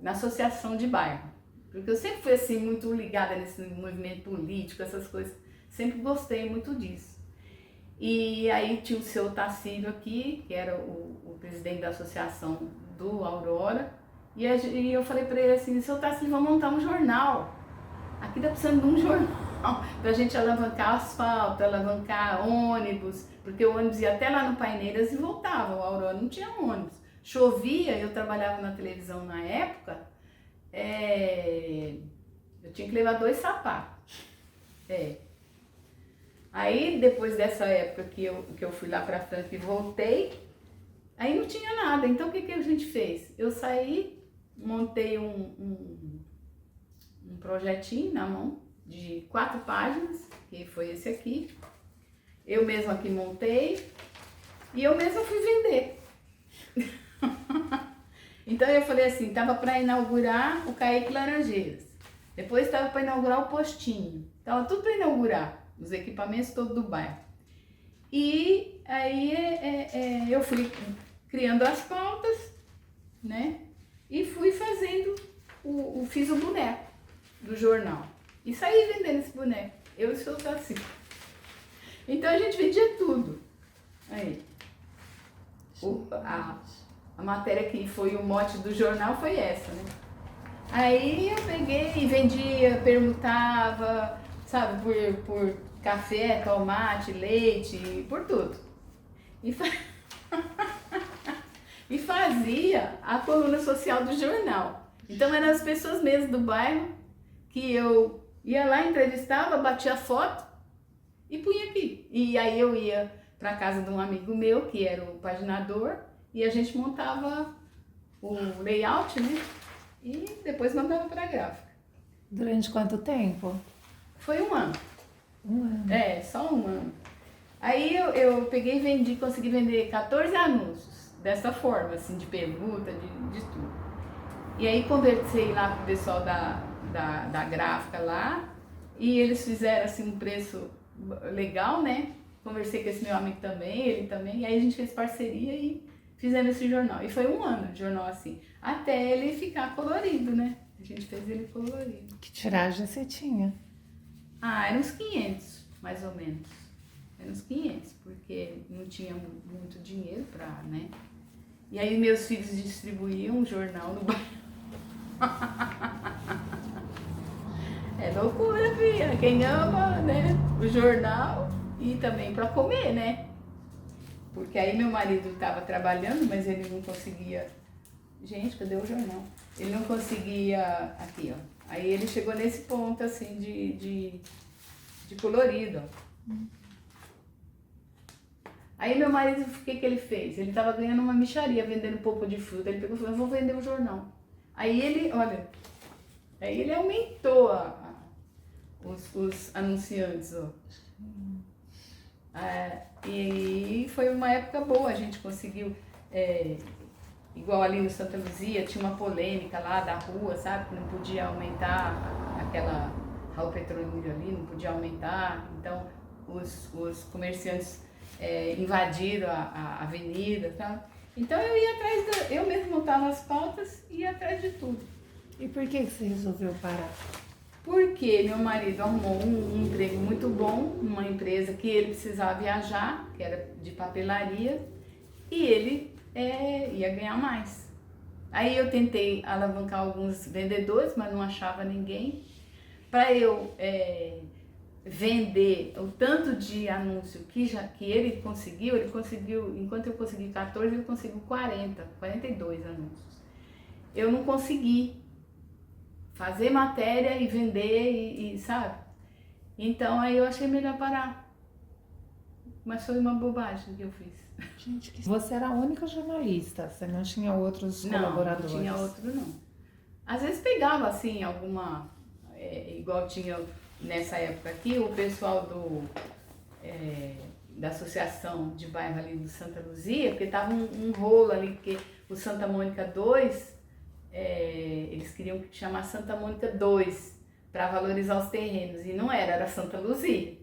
na associação de bairro. Porque eu sempre fui assim, muito ligada nesse movimento político, essas coisas. Sempre gostei muito disso. E aí tinha o seu Tacílio aqui, que era o presidente da associação do Aurora, e eu falei para ele assim, seu Tacílio, vamos montar um jornal. Aqui tá precisando de um jornal para a gente alavancar asfalto, alavancar ônibus, porque o ônibus ia até lá no Paineiras e voltava, o Aurora não tinha ônibus. Chovia, eu trabalhava na televisão na época, eu tinha que levar 2 sapatos. Aí, depois dessa época que eu fui lá para Franca e voltei, aí não tinha nada. Então, o que a gente fez? Eu saí, montei um projetinho na mão, de 4 páginas, que foi esse aqui. Eu mesma aqui montei e eu mesma fui vender. Então, eu falei assim, estava para inaugurar o Caique Laranjeiras. Depois estava para inaugurar o postinho. Estava tudo para inaugurar. Os equipamentos todos do bairro. E aí eu fui criando as pautas, né? E fui fazendo, fiz o boneco do jornal. E saí vendendo esse boneco. Eu e o seu Taci. Então a gente vendia tudo. Aí. A matéria que foi o mote do jornal foi essa, né? Aí eu peguei e vendia, perguntava, sabe, por café, tomate, leite, por tudo. E fazia a coluna social do jornal. Então eram as pessoas mesmo do bairro que eu ia lá, entrevistava, batia foto e punha aqui. E aí eu ia para casa de um amigo meu, que era o paginador, e a gente montava o layout, né? E depois mandava para a gráfica. Durante quanto tempo? Foi 1 ano. 1 ano? Só 1 ano. Aí eu peguei e vendi, consegui vender 14 anúncios, dessa forma, assim, de permuta, de tudo. E aí conversei lá com o pessoal da gráfica lá, e eles fizeram, assim, um preço legal, né? Conversei com esse meu amigo também, ele também, e aí a gente fez parceria e fizemos esse jornal. E foi 1 ano de jornal assim, até ele ficar colorido, né? A gente fez ele colorido. Que tiragem você tinha? Eram uns 500, mais ou menos. Eram uns 500, porque não tinha muito dinheiro pra, né? E aí meus filhos distribuíam um jornal no bairro. É loucura, filha. Quem ama, né? O jornal e também pra comer, né? Porque aí meu marido estava trabalhando, mas ele não conseguia... Gente, cadê o jornal? Ele não conseguia... Aqui, ó. Aí ele chegou nesse ponto, assim, de de colorido. Aí meu marido, o que ele fez? Ele estava ganhando uma mixaria vendendo polpa de fruta. Ele pegou e falou, eu vou vender o jornal. Aí ele, olha, aí ele aumentou os anunciantes, ó. E foi uma época boa, a gente conseguiu, igual ali no Santa Luzia, tinha uma polêmica lá da rua, sabe? Que não podia aumentar aquela Raul Petrolífero ali, não podia aumentar. Então os comerciantes invadiram a avenida, sabe? Então eu ia atrás, eu mesmo montava as pautas e ia atrás de tudo. E por que você resolveu parar? Porque meu marido arrumou um emprego muito bom numa empresa que ele precisava viajar, que era de papelaria, e ele ia ganhar mais. Aí eu tentei alavancar alguns vendedores, mas não achava ninguém. Para eu vender o tanto de anúncio que ele conseguiu, enquanto eu consegui 14, ele conseguiu 42 anúncios. Eu não consegui fazer matéria e vender e sabe? Então aí eu achei melhor parar. Mas foi uma bobagem que eu fiz. Gente, você era a única jornalista, você não tinha outros colaboradores? Não tinha outro não. Às vezes pegava assim alguma, igual tinha nessa época aqui, o pessoal da associação de bairro ali do Santa Luzia, porque tava um rolo ali, porque o Santa Mônica 2, eles queriam chamar Santa Mônica 2 para valorizar os terrenos, e não era Santa Luzia.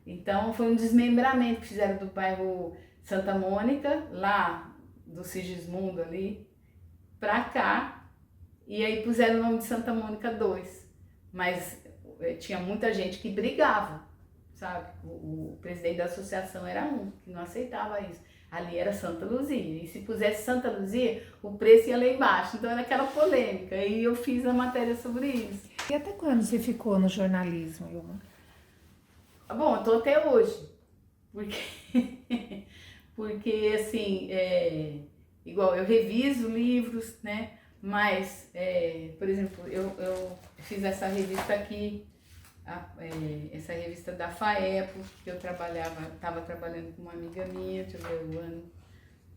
Então foi um desmembramento que fizeram do bairro Santa Mônica, lá do Sigismundo ali, para cá, e aí puseram o nome de Santa Mônica 2. Mas tinha muita gente que brigava, sabe? O presidente da associação era que não aceitava isso. Ali era Santa Luzia, e se pusesse Santa Luzia, o preço ia lá embaixo, então era aquela polêmica, e eu fiz a matéria sobre isso. E até quando você ficou no jornalismo, Ilma? Bom, eu tô até hoje, porque assim, igual eu reviso livros, né, mas, por exemplo, eu fiz essa revista aqui, essa revista da FAEPO, que eu estava trabalhando com uma amiga minha, deixa eu ver o ano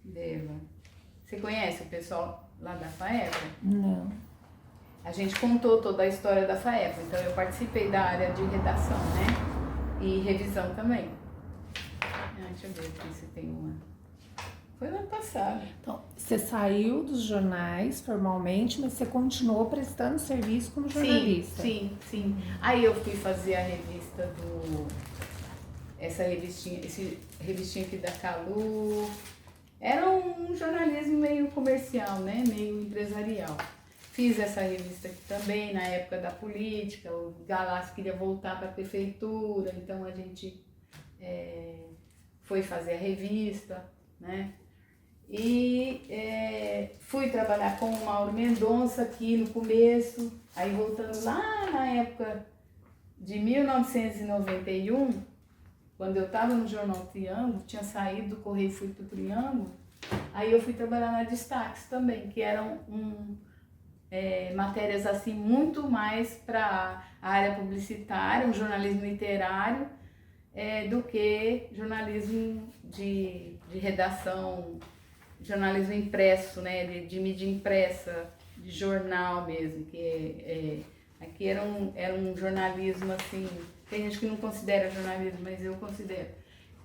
dela. Você conhece o pessoal lá da FAEPO? Não. A gente contou toda a história da FAEPO, então eu participei da área de redação, né? E revisão também. Deixa eu ver aqui se tem uma. Foi no ano passado. Então, você saiu dos jornais formalmente, mas você continuou prestando serviço como jornalista. Sim. Aí eu fui fazer a revista essa revistinha aqui da Calu. Era um jornalismo meio comercial, né? Meio empresarial. Fiz essa revista aqui também, na época da política. O Galassi queria voltar para a prefeitura, então a gente foi fazer a revista, né? E fui trabalhar com o Mauro Mendonça aqui no começo, aí voltando lá na época de 1991, quando eu estava no Jornal Triângulo, tinha saído do Correio e fui para o Triângulo, aí eu fui trabalhar na Destaques também, que eram matérias assim muito mais para a área publicitária, um jornalismo literário, do que jornalismo de redação, jornalismo impresso, né, de mídia impressa, de jornal mesmo, que aqui era um jornalismo assim, tem gente que não considera jornalismo, mas eu considero.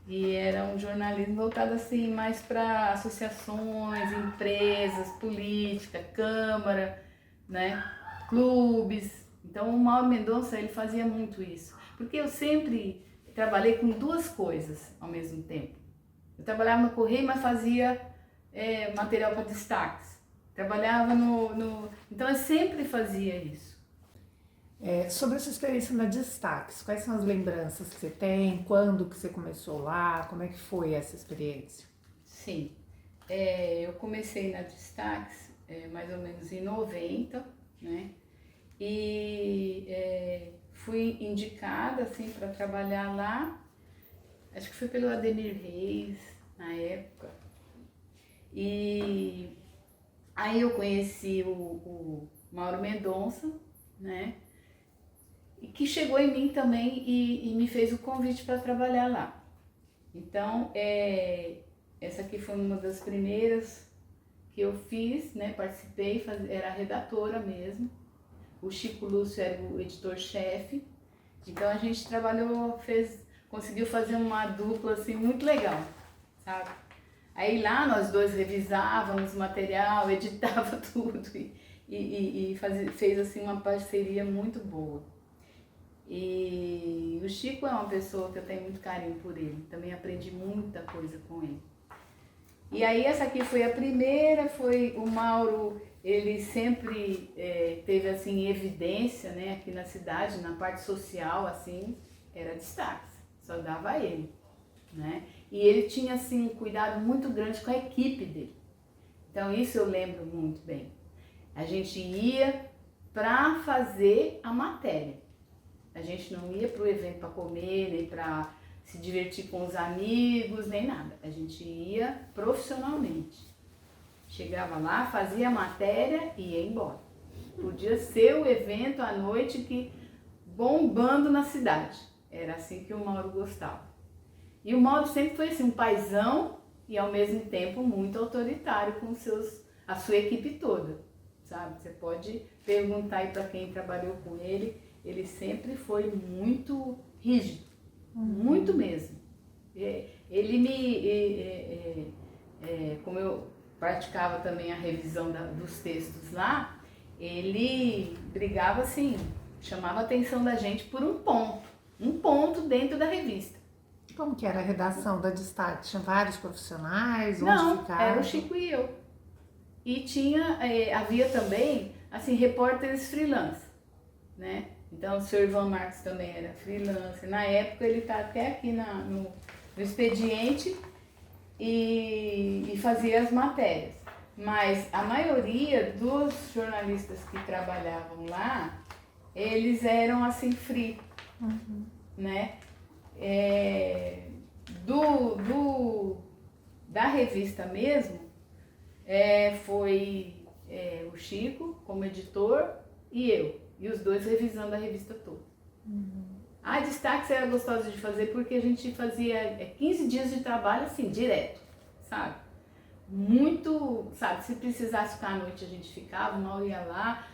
E era um jornalismo voltado assim mais para associações, empresas, política, câmara, né, clubes. Então o Mauro Mendonça, ele fazia muito isso, porque eu sempre trabalhei com duas coisas ao mesmo tempo. Eu trabalhava no Correio, mas fazia material para Destaques. Trabalhava Então eu sempre fazia isso. Sobre essa experiência na Destaques, quais são as lembranças que você tem? Quando que você começou lá? Como é que foi essa experiência? Sim, eu comecei na Destaques mais ou menos em 90, né? E fui indicada assim para trabalhar lá, acho que foi pelo Ademir Reis na época. E aí eu conheci o Mauro Mendonça, né? e que chegou em mim também e me fez o convite para trabalhar lá. Então, essa aqui foi uma das primeiras que eu fiz, né? Participei, era redatora mesmo. O Chico Lúcio era o editor-chefe. Então a gente trabalhou, conseguiu fazer uma dupla assim muito legal, sabe? Aí lá nós dois revisávamos o material, editava tudo fez assim uma parceria muito boa. E o Chico é uma pessoa que eu tenho muito carinho por ele, também aprendi muita coisa com ele. E aí essa aqui foi a primeira, foi o Mauro, ele sempre teve assim evidência, né, aqui na cidade, na parte social, assim, era destaque, só dava ele, né? E ele tinha assim um cuidado muito grande com a equipe dele. Então isso eu lembro muito bem. A gente ia para fazer a matéria. A gente não ia para o evento para comer, nem para se divertir com os amigos, nem nada. A gente ia profissionalmente. Chegava lá, fazia a matéria e ia embora. Podia ser o evento à noite que bombando na cidade. Era assim que o Mauro gostava. E o Mauro sempre foi assim, um paizão e ao mesmo tempo muito autoritário com a sua equipe toda, sabe? Você pode perguntar aí para quem trabalhou com ele, ele sempre foi muito rígido, muito mesmo. Ele como eu praticava também a revisão dos textos lá, ele brigava assim, chamava a atenção da gente por um ponto dentro da revista. Como que era a redação da Destaque? Tinha vários profissionais? Não, onde ficava? era o Chico e eu. E havia também, assim, repórteres freelance, né? Então o senhor Ivan Marques também era freelance. Na época ele está até aqui no expediente e fazia as matérias. Mas a maioria dos jornalistas que trabalhavam lá, eles eram assim free, né? Da revista mesmo, foi o Chico como editor e eu. E os dois revisando a revista toda. A Destaques era gostosa de fazer porque a gente fazia 15 dias de trabalho assim, direto, sabe? Muito, sabe, se precisasse ficar à noite a gente ficava, mal ia lá,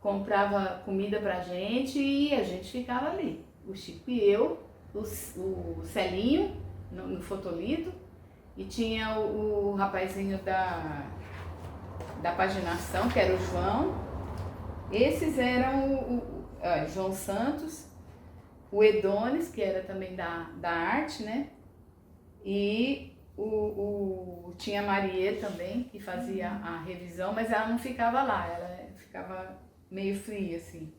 comprava comida pra gente e a gente ficava ali. O Chico e eu, o Celinho no fotolito e tinha o rapazinho da paginação, que era o João. Esses eram o João Santos, o Edones, que era também da arte, né? E tinha a Marie também, que fazia a revisão, mas ela não ficava lá, ela ficava meio fria, assim.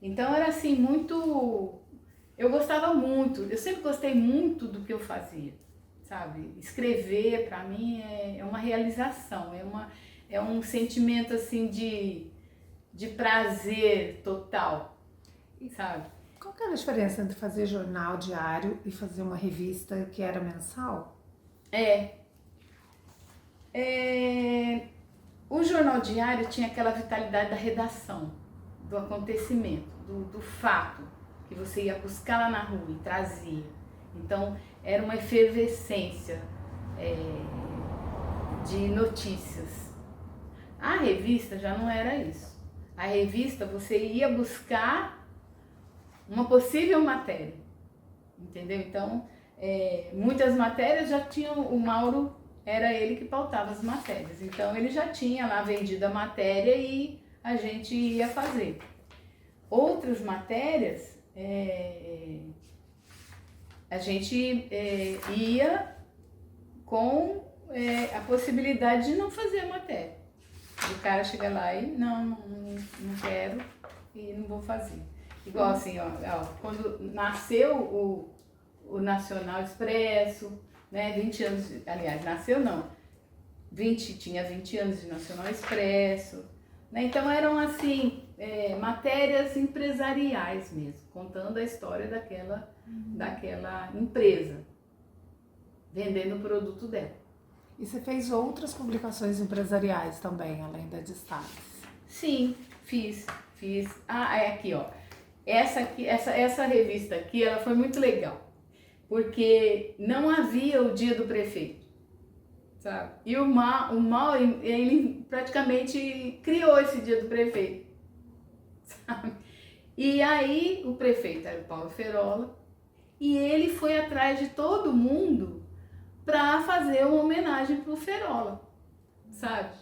Então era assim, muito... Eu gostava muito, eu sempre gostei muito do que eu fazia, sabe? Escrever, pra mim, é uma realização, é um sentimento, assim, de prazer total, sabe? Qual que era a diferença entre fazer jornal diário e fazer uma revista que era mensal? O jornal diário tinha aquela vitalidade da redação, do acontecimento, do fato, que você ia buscar lá na rua e trazia. Então, era uma efervescência de notícias. A revista já não era isso. A revista você ia buscar uma possível matéria, entendeu? Então, muitas matérias já tinham, o Mauro era ele que pautava as matérias, então ele já tinha lá vendido a matéria e a gente ia fazer. Outras matérias, a gente ia com a possibilidade de não fazer a matéria. O cara chega lá e não quero e não vou fazer. Igual assim, ó, quando nasceu o Nacional Expresso, né, 20 anos, aliás, nasceu não, tinha 20 anos de Nacional Expresso, né, então eram assim, matérias empresariais mesmo, contando a história daquela empresa, vendendo o produto dela. E você fez outras publicações empresariais também, além da Destaques? Sim, fiz. Aqui, ó. essa revista aqui, ela foi muito legal, porque não havia o dia do prefeito, sabe? E o Mauro, ele praticamente criou esse dia do prefeito, sabe? E aí o prefeito era o Paulo Ferola, e ele foi atrás de todo mundo para fazer uma homenagem pro Ferola, sabe?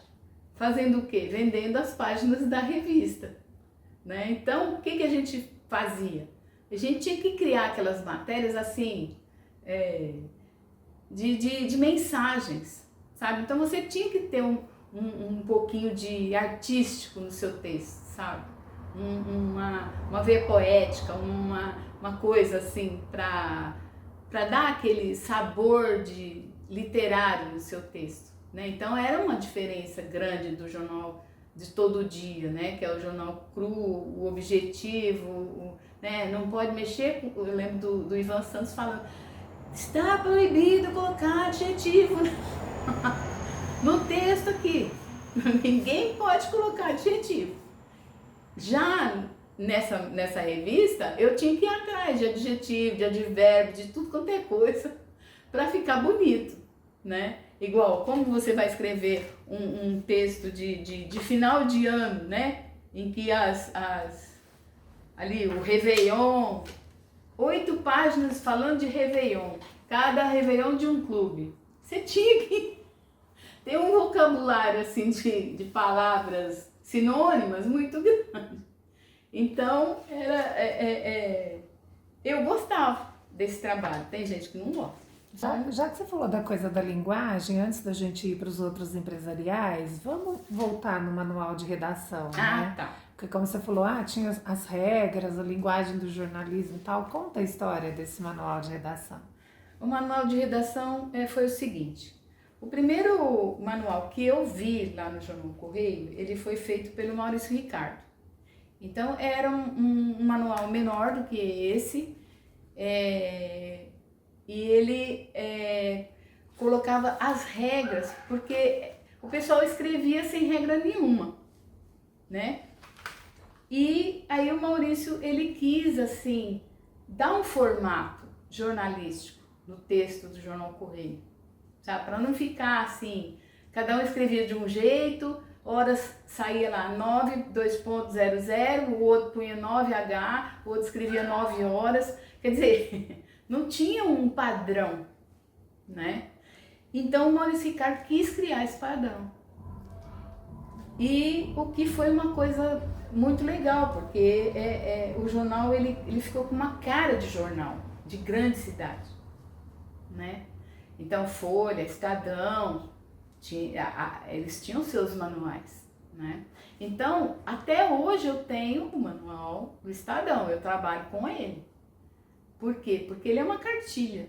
Fazendo o quê? Vendendo as páginas da revista, né? Então, o que a gente fazia? A gente tinha que criar aquelas matérias assim, de mensagens, sabe? Então, você tinha que ter um pouquinho de artístico no seu texto, sabe? Uma veia poética, uma coisa assim, para dar aquele sabor de literário no seu texto, né? Então era uma diferença grande do jornal de todo dia, né? Que é o jornal cru, o objetivo, né? Não pode mexer com... Eu lembro do Ivan Santos falando: está proibido colocar adjetivo no texto aqui. Ninguém pode colocar adjetivo. Já nessa revista, eu tinha que ir atrás de adjetivo, de advérbio, de tudo quanto é coisa, para ficar bonito, né? Igual, como você vai escrever um texto de final de ano, né? Em que ali o Réveillon, 8 páginas falando de Réveillon, cada Réveillon de um clube. Você tinha que ter um vocabulário assim de palavras sinônimas muito grande. Então, eu gostava desse trabalho. Tem gente que não gosta. Já que você falou da coisa da linguagem, antes da gente ir para os outros empresariais, vamos voltar no manual de redação, né? Tá. Porque como você falou, tinha as regras, a linguagem do jornalismo e tal. Conta a história desse manual de redação. O manual de redação foi o seguinte: o primeiro manual que eu vi lá no Jornal Correio, ele foi feito pelo Maurício Ricardo. Então era um manual menor do que esse, e ele colocava as regras, porque o pessoal escrevia sem regra nenhuma, né? E aí o Maurício, ele quis assim dar um formato jornalístico no texto do Jornal Correio, sabe? Para não ficar assim, cada um escrevia de um jeito, horas saía lá 9:00, o outro punha 9H, o outro escrevia 9 horas, quer dizer, não tinha um padrão, né? Então o Maurício Ricardo quis criar esse padrão. E o que foi uma coisa muito legal, porque o jornal ele ficou com uma cara de jornal, de grande cidade, né? Então Folha, Estadão, eles tinham seus manuais, né? Então, até hoje eu tenho o manual do Estadão, eu trabalho com ele. Por quê? Porque ele é uma cartilha,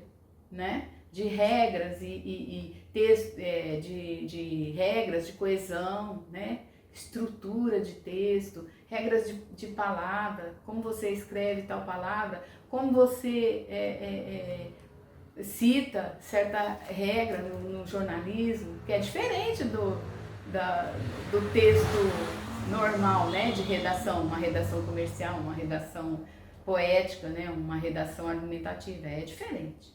né? De regras e texto, de regras de coesão, né? Estrutura de texto, regras de palavra, como você escreve tal palavra, como você cita certa regra no jornalismo, que é diferente do texto normal, né? De redação, uma redação comercial, uma redação poética, né? Uma redação argumentativa, é diferente,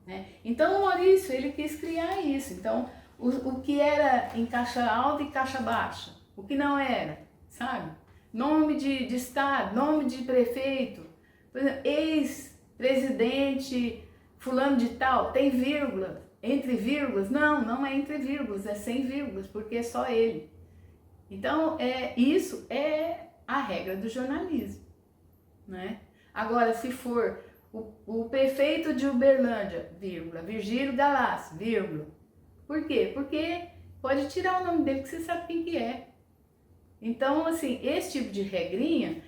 né? Então o Maurício, ele quis criar isso. Então o que era em caixa alta e caixa baixa, o que não era, sabe? Nome de estado, nome de prefeito, por exemplo, ex-presidente fulano de tal, tem vírgula, entre vírgulas? Não é entre vírgulas, é sem vírgulas, porque é só ele. Então isso é a regra do jornalismo, né? Agora, se for o prefeito de Uberlândia, vírgula, Virgílio Galassi, vírgula. Por quê? Porque pode tirar o nome dele que você sabe quem que é. Então, assim, esse tipo de regrinha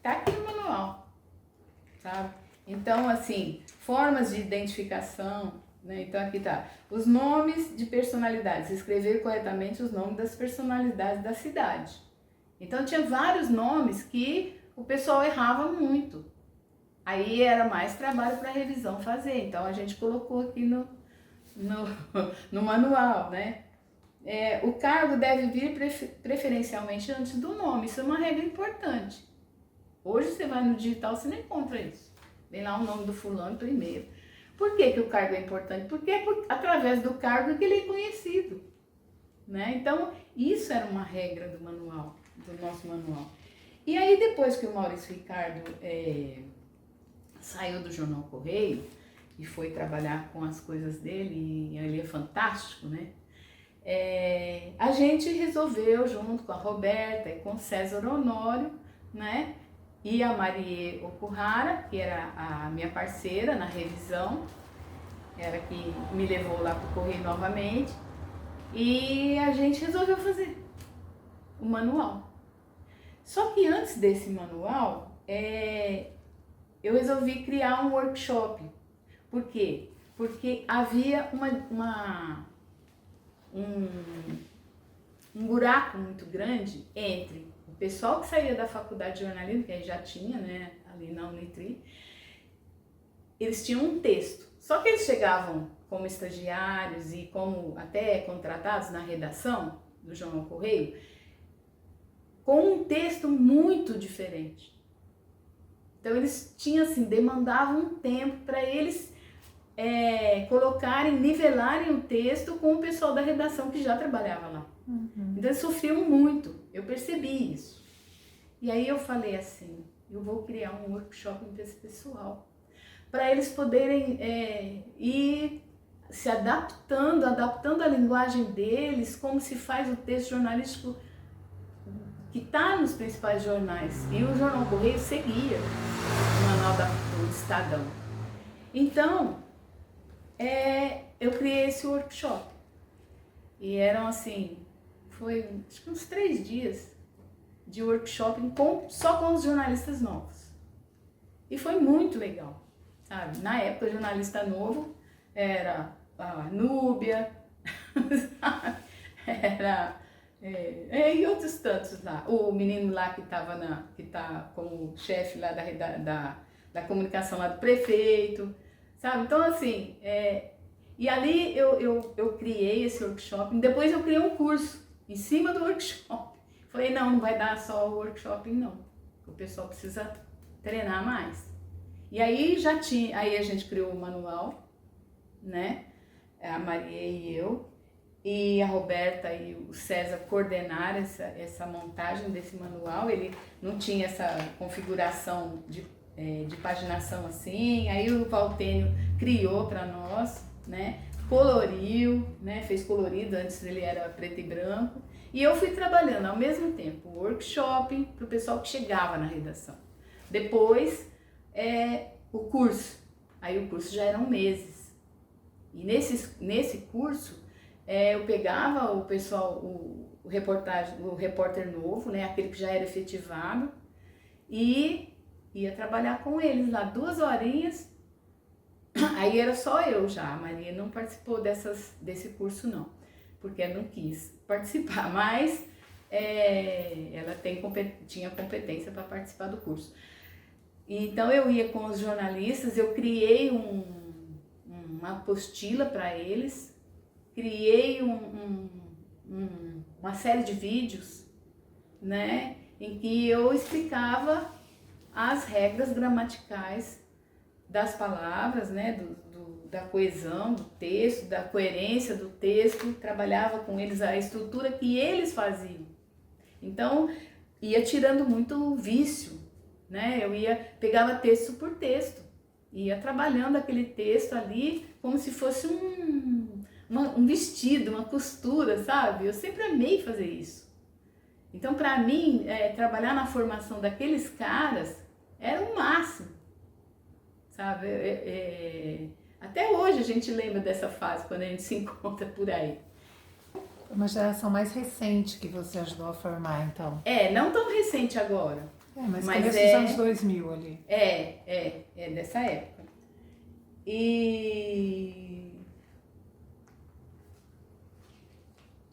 tá aqui no manual, sabe? Então, assim, formas de identificação, né? Então aqui tá, os nomes de personalidades, escrever corretamente os nomes das personalidades da cidade. Então tinha vários nomes que o pessoal errava muito. Aí era mais trabalho para a revisão fazer, então a gente colocou aqui no manual, né? O cargo deve vir preferencialmente antes do nome, isso é uma regra importante, Hoje você vai no digital, você não encontra isso. Vem lá o nome do fulano primeiro. Por que o cargo é importante? Porque é através do cargo que ele é conhecido, né? Então, isso era uma regra do manual, do nosso manual. E aí, depois que o Maurício Ricardo saiu do Jornal Correio e foi trabalhar com as coisas dele, e ele é fantástico, né? A gente resolveu, junto com a Roberta e com o César Honório, né? E a Marie Okuhara, que era a minha parceira na revisão, era que me levou lá para o Correio novamente, e a gente resolveu fazer o manual. Só que antes desse manual, eu resolvi criar um workshop. Por quê? Porque havia um buraco muito grande entre o pessoal que saía da faculdade de jornalismo, que aí já tinha, né, ali na Unitri, eles tinham um texto. Só que eles chegavam como estagiários e como até contratados na redação do Jornal Correio, com um texto muito diferente. Então eles tinham assim, demandavam um tempo para eles colocarem, nivelarem o texto com o pessoal da redação que já trabalhava lá. Uhum. Então eles sofriam muito, eu percebi isso. E aí eu falei assim, eu vou criar um workshop para esse pessoal, para eles poderem ir se adaptando a linguagem deles, como se faz o texto jornalístico que está nos principais jornais. E o Jornal Correio seguia o manual do Estadão. Então, eu criei esse workshop. E eram assim, foi acho que uns 3 dias de workshop só com os jornalistas novos. E foi muito legal, sabe? Na época, o jornalista novo era a Núbia, era... e outros tantos lá. O menino lá que tá como chefe lá da comunicação lá do prefeito, sabe? Então, assim, e ali eu criei esse workshop. Depois eu criei um curso em cima do workshop. Falei, não vai dar só o workshop, não. O pessoal precisa treinar mais. E aí aí a gente criou o manual, né? A Maria e eu. E a Roberta e o César coordenaram essa montagem desse manual. Ele não tinha essa configuração de paginação assim. Aí o Valtênio criou para nós, né? Coloriu, né? Fez colorido, antes ele era preto e branco. E eu fui trabalhando ao mesmo tempo o workshop para o pessoal que chegava na redação. Depois, o curso. Aí o curso já eram meses. E nesse curso, eu pegava o pessoal, o repórter novo, né, aquele que já era efetivado, e ia trabalhar com eles lá 2 horinhas. Aí era só eu já, a Maria não participou desse curso não, porque ela não quis participar, mas ela tinha competência para participar do curso. Então eu ia com os jornalistas, eu criei uma apostila para eles, criei uma série de vídeos, né, em que eu explicava as regras gramaticais das palavras, né, da coesão do texto, da coerência do texto, trabalhava com eles a estrutura que eles faziam. Então, ia tirando muito vício, né, pegava texto por texto, ia trabalhando aquele texto ali como se fosse um vestido, uma costura, sabe? Eu sempre amei fazer isso. Então, para mim, trabalhar na formação daqueles caras era o máximo, sabe? Até hoje a gente lembra dessa fase, quando a gente se encontra por aí. Uma geração mais recente que você ajudou a formar, então. Não tão recente agora. Mas começo dos anos 2000 ali. Dessa época.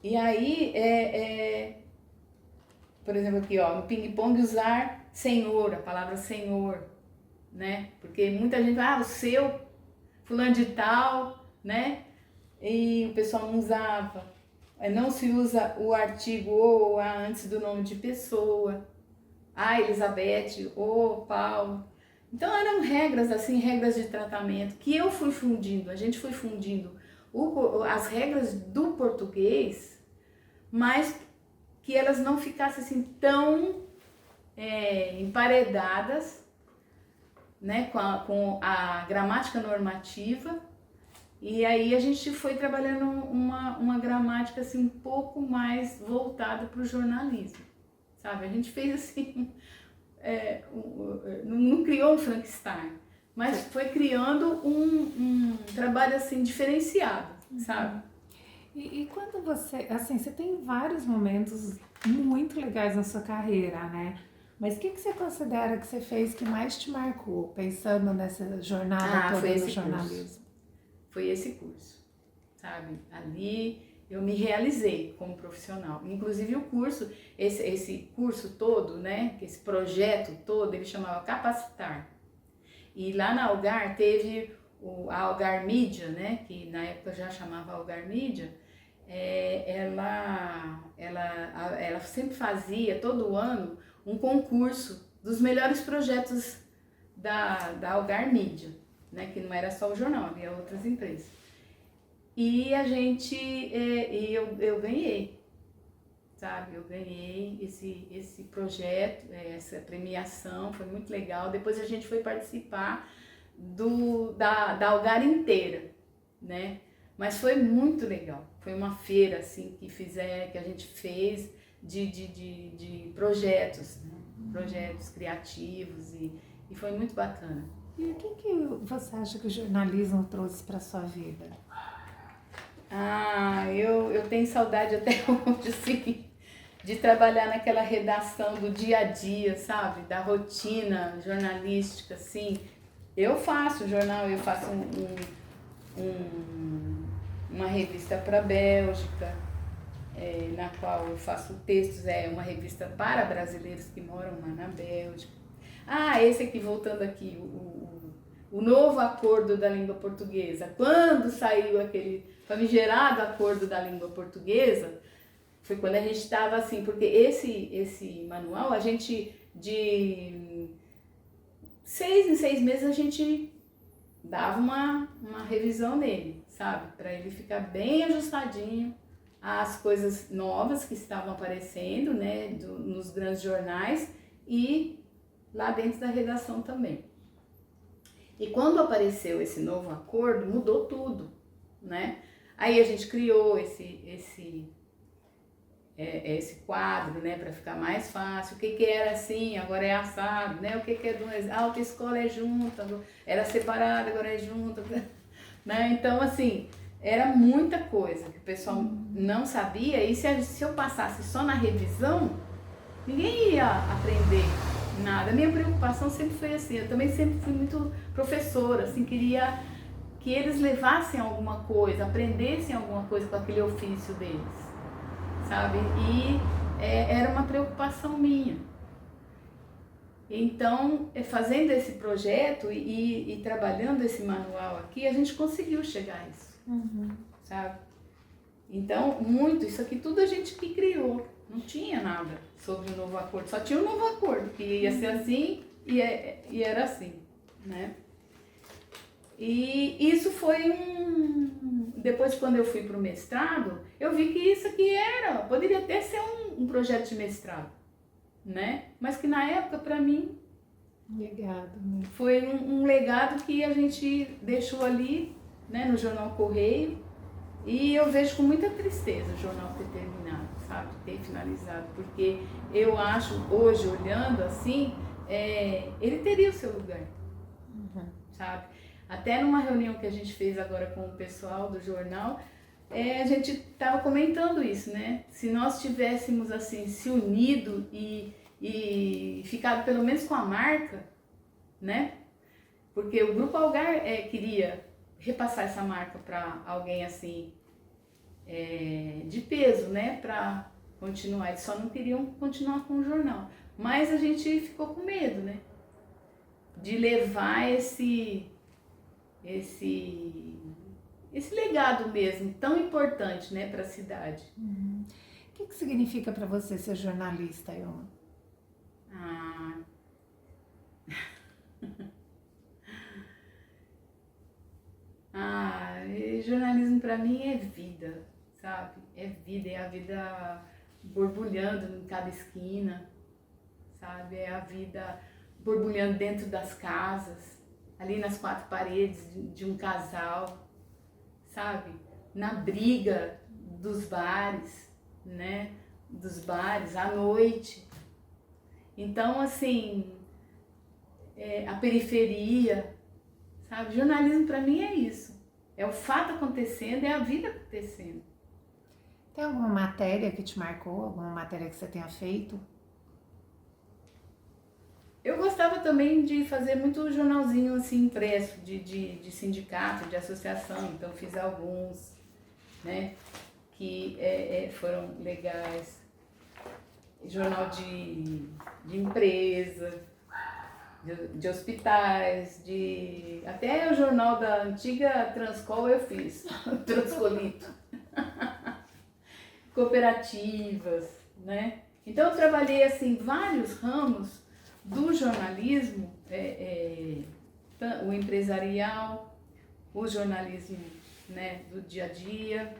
E aí, por exemplo aqui, ó, no ping-pong usar senhor, a palavra senhor, né? Porque muita gente fala, o seu, fulano de tal, né? E o pessoal não usava. Não se usa o artigo ou a antes do nome de pessoa. a Elizabeth, o Paulo. Então eram regras assim, regras de tratamento que eu fui fundindo, a gente foi fundindo as regras do português, mas que elas não ficassem assim tão emparedadas, né, com a gramática normativa. E aí a gente foi trabalhando uma gramática assim um pouco mais voltada para o jornalismo, sabe? A gente fez assim, não criou um Frankenstein, mas foi criando um trabalho assim diferenciado, sabe? E quando você, assim, você tem vários momentos muito legais na sua carreira, né? Mas o que você considera que você fez que mais te marcou, pensando nessa jornada toda do jornalismo? Foi esse curso, sabe? Ali eu me realizei como profissional. Inclusive o curso, esse curso todo, né? Esse projeto todo, ele chamava Capacitar. E lá na Algar teve a Algar Mídia, né? Que na época já chamava Algar Mídia. Ela sempre fazia, todo ano, um concurso dos melhores projetos da Algar Mídia, né? Que não era só o jornal, havia outras empresas. E a gente, eu ganhei, sabe? Eu ganhei esse projeto, essa premiação, foi muito legal. Depois a gente foi participar da Algar inteira, né? Mas foi muito legal. Foi uma feira assim que a gente fez de projetos, né? Projetos criativos e foi muito bacana. E o que você acha que o jornalismo trouxe para sua vida? Eu tenho saudade até hoje, assim, de trabalhar naquela redação do dia a dia, sabe? Da rotina jornalística, assim. Eu faço jornal, eu faço uma revista para a Bélgica, na qual eu faço textos, uma revista para brasileiros que moram lá na Bélgica. Esse aqui, voltando aqui, o novo acordo da língua portuguesa. Quando saiu aquele famigerado acordo da língua portuguesa, foi quando a gente estava assim, porque esse manual, a gente, de 6 em 6 meses, a gente dava uma revisão nele, sabe? Para ele ficar bem ajustadinho às coisas novas que estavam aparecendo, né, nos grandes jornais e lá dentro da redação também. E quando apareceu esse novo acordo, mudou tudo, né? Aí a gente criou esse quadro, né, para ficar mais fácil. O que era assim, agora é assado, né? O que é a autoescola é junta, era separada, agora é junta, né? Então, assim, era muita coisa que o pessoal não sabia e se eu passasse só na revisão, ninguém ia aprender nada. A minha preocupação sempre foi assim, eu também sempre fui muito professora, assim, queria que eles levassem alguma coisa, aprendessem alguma coisa com aquele ofício deles, sabe? E era uma preocupação minha. Então, fazendo esse projeto e trabalhando esse manual aqui, a gente conseguiu chegar a isso, sabe? Então, isso aqui tudo a gente que criou. Não tinha nada sobre o novo acordo, só tinha o novo acordo, que ia ser assim e era assim, né? E isso foi Depois, quando eu fui para o mestrado, eu vi que isso aqui poderia até ser um projeto de mestrado, né? Mas que na época, para mim, legado, né? Foi um legado que a gente deixou ali, né, no Jornal Correio. E eu vejo com muita tristeza o jornal ter terminado, sabe? Ter finalizado, porque eu acho, hoje, olhando assim, ele teria o seu lugar, sabe? Até numa reunião que a gente fez agora com o pessoal do jornal, a gente estava comentando isso, né? Se nós tivéssemos, assim, se unido e ficado pelo menos com a marca, né? Porque o Grupo Algar queria repassar essa marca para alguém assim, de peso, né, para continuar. Eles só não queriam continuar com o jornal. Mas a gente ficou com medo, né, de levar esse legado mesmo, tão importante, né, para a cidade. O que significa para você ser jornalista, Ilma? E jornalismo para mim é vida, sabe? É vida, é a vida borbulhando em cada esquina, sabe? É a vida borbulhando dentro das casas, ali nas quatro paredes de um casal, sabe? Na briga dos bares, né? Dos bares à noite. Então, assim, a periferia, sabe? Jornalismo para mim é isso. É o fato acontecendo, é a vida acontecendo. Tem alguma matéria que te marcou? Alguma matéria que você tenha feito? Eu gostava também de fazer muito jornalzinho assim impresso, de sindicato, de associação, então fiz alguns, né, que foram legais. Jornal de empresa, de hospitais, até o jornal da antiga Transcol eu fiz, Transcolito, cooperativas, né? Então eu trabalhei assim vários ramos do jornalismo, o empresarial, o jornalismo, né, do dia a dia.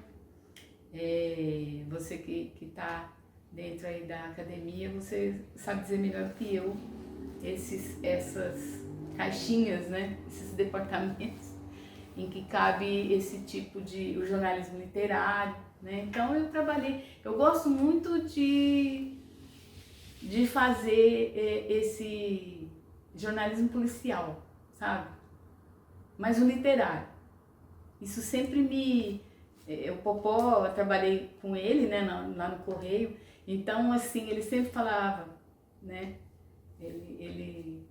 Você que está dentro aí da academia, você sabe dizer melhor que eu essas caixinhas, né, esses departamentos em que cabe esse tipo o jornalismo literário, né? Então eu gosto muito de fazer esse jornalismo policial, sabe? Mas o literário. Isso sempre o Popó, eu trabalhei com ele, né, lá no Correio, então, assim, ele sempre falava, né? Ele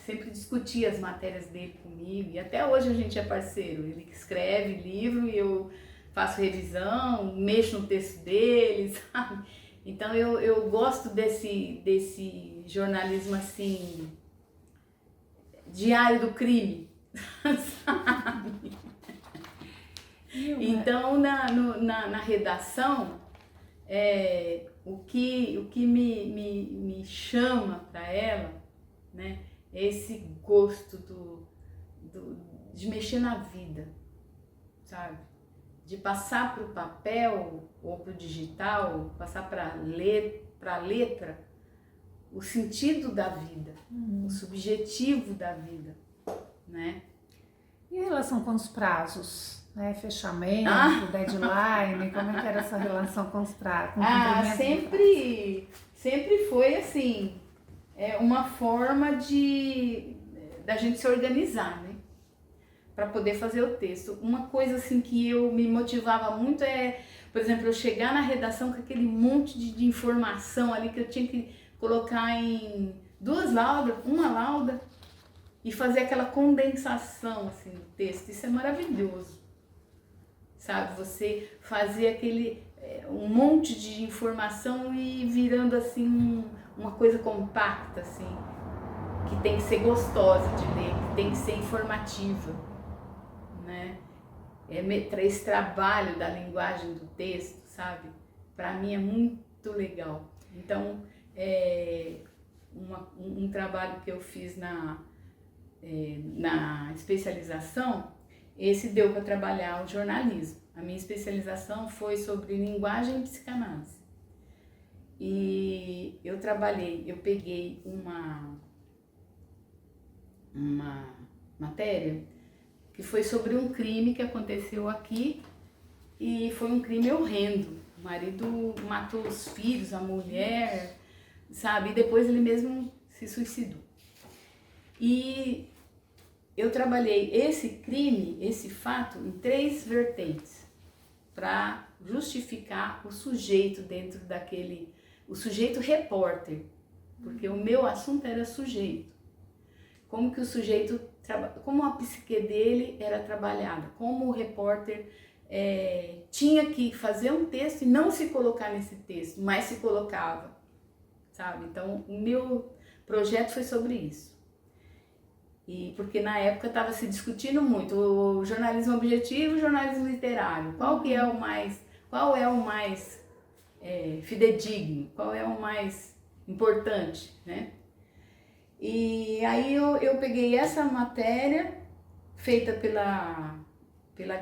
sempre discutia as matérias dele comigo, e até hoje a gente é parceiro. Ele escreve livro e eu faço revisão, mexo no texto dele, sabe? Então eu gosto desse jornalismo assim, diário do crime, sabe? Então na redação, o que me chama para ela, né, é esse gosto de mexer na vida, sabe? De passar para o papel ou para o digital, passar para letra, o sentido da vida, o subjetivo da vida, né? E em relação com os prazos, né? Fechamento, deadline, como é que era essa relação com os prazos? Sempre foi assim, uma forma da gente se organizar, né? Para poder fazer o texto. Uma coisa assim que eu me motivava muito por exemplo, eu chegar na redação com aquele monte de informação ali que eu tinha que colocar em uma lauda e fazer aquela condensação assim do texto. Isso é maravilhoso, sabe? Você fazer um monte de informação e virando assim uma coisa compacta assim, que tem que ser gostosa de ler, que tem que ser informativa, né? Esse trabalho da linguagem do texto, sabe? Para mim é muito legal. Então, um trabalho que eu fiz na especialização, esse deu para trabalhar o jornalismo. A minha especialização foi sobre linguagem e psicanálise. E eu peguei uma matéria que foi sobre um crime que aconteceu aqui e foi um crime horrendo. O marido matou os filhos, a mulher, sabe? E depois ele mesmo se suicidou. E eu trabalhei esse crime, esse fato, em 3 vertentes para justificar o sujeito dentro o sujeito repórter, porque o meu assunto era sujeito. Como que o sujeito, como a psique dele era trabalhada, como o repórter tinha que fazer um texto e não se colocar nesse texto, mas se colocava, sabe? Então, o meu projeto foi sobre isso. E porque na época estava se discutindo muito o jornalismo objetivo e o jornalismo literário. Qual é o mais fidedigno? Qual é o mais importante, né? E aí eu peguei essa matéria feita pela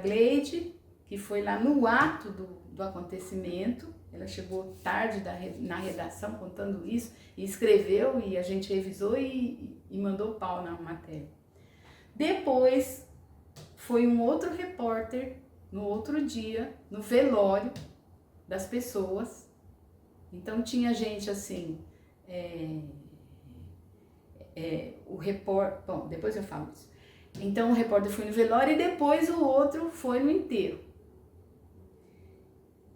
Gleide, que foi lá no ato do acontecimento. Ela chegou tarde na redação contando isso, e escreveu, e a gente revisou e mandou pau na matéria. Depois foi um outro repórter, no outro dia, no velório das pessoas. Então tinha gente assim, o repórter, bom, depois eu falo isso. Então o repórter foi no velório e depois o outro foi no enterro.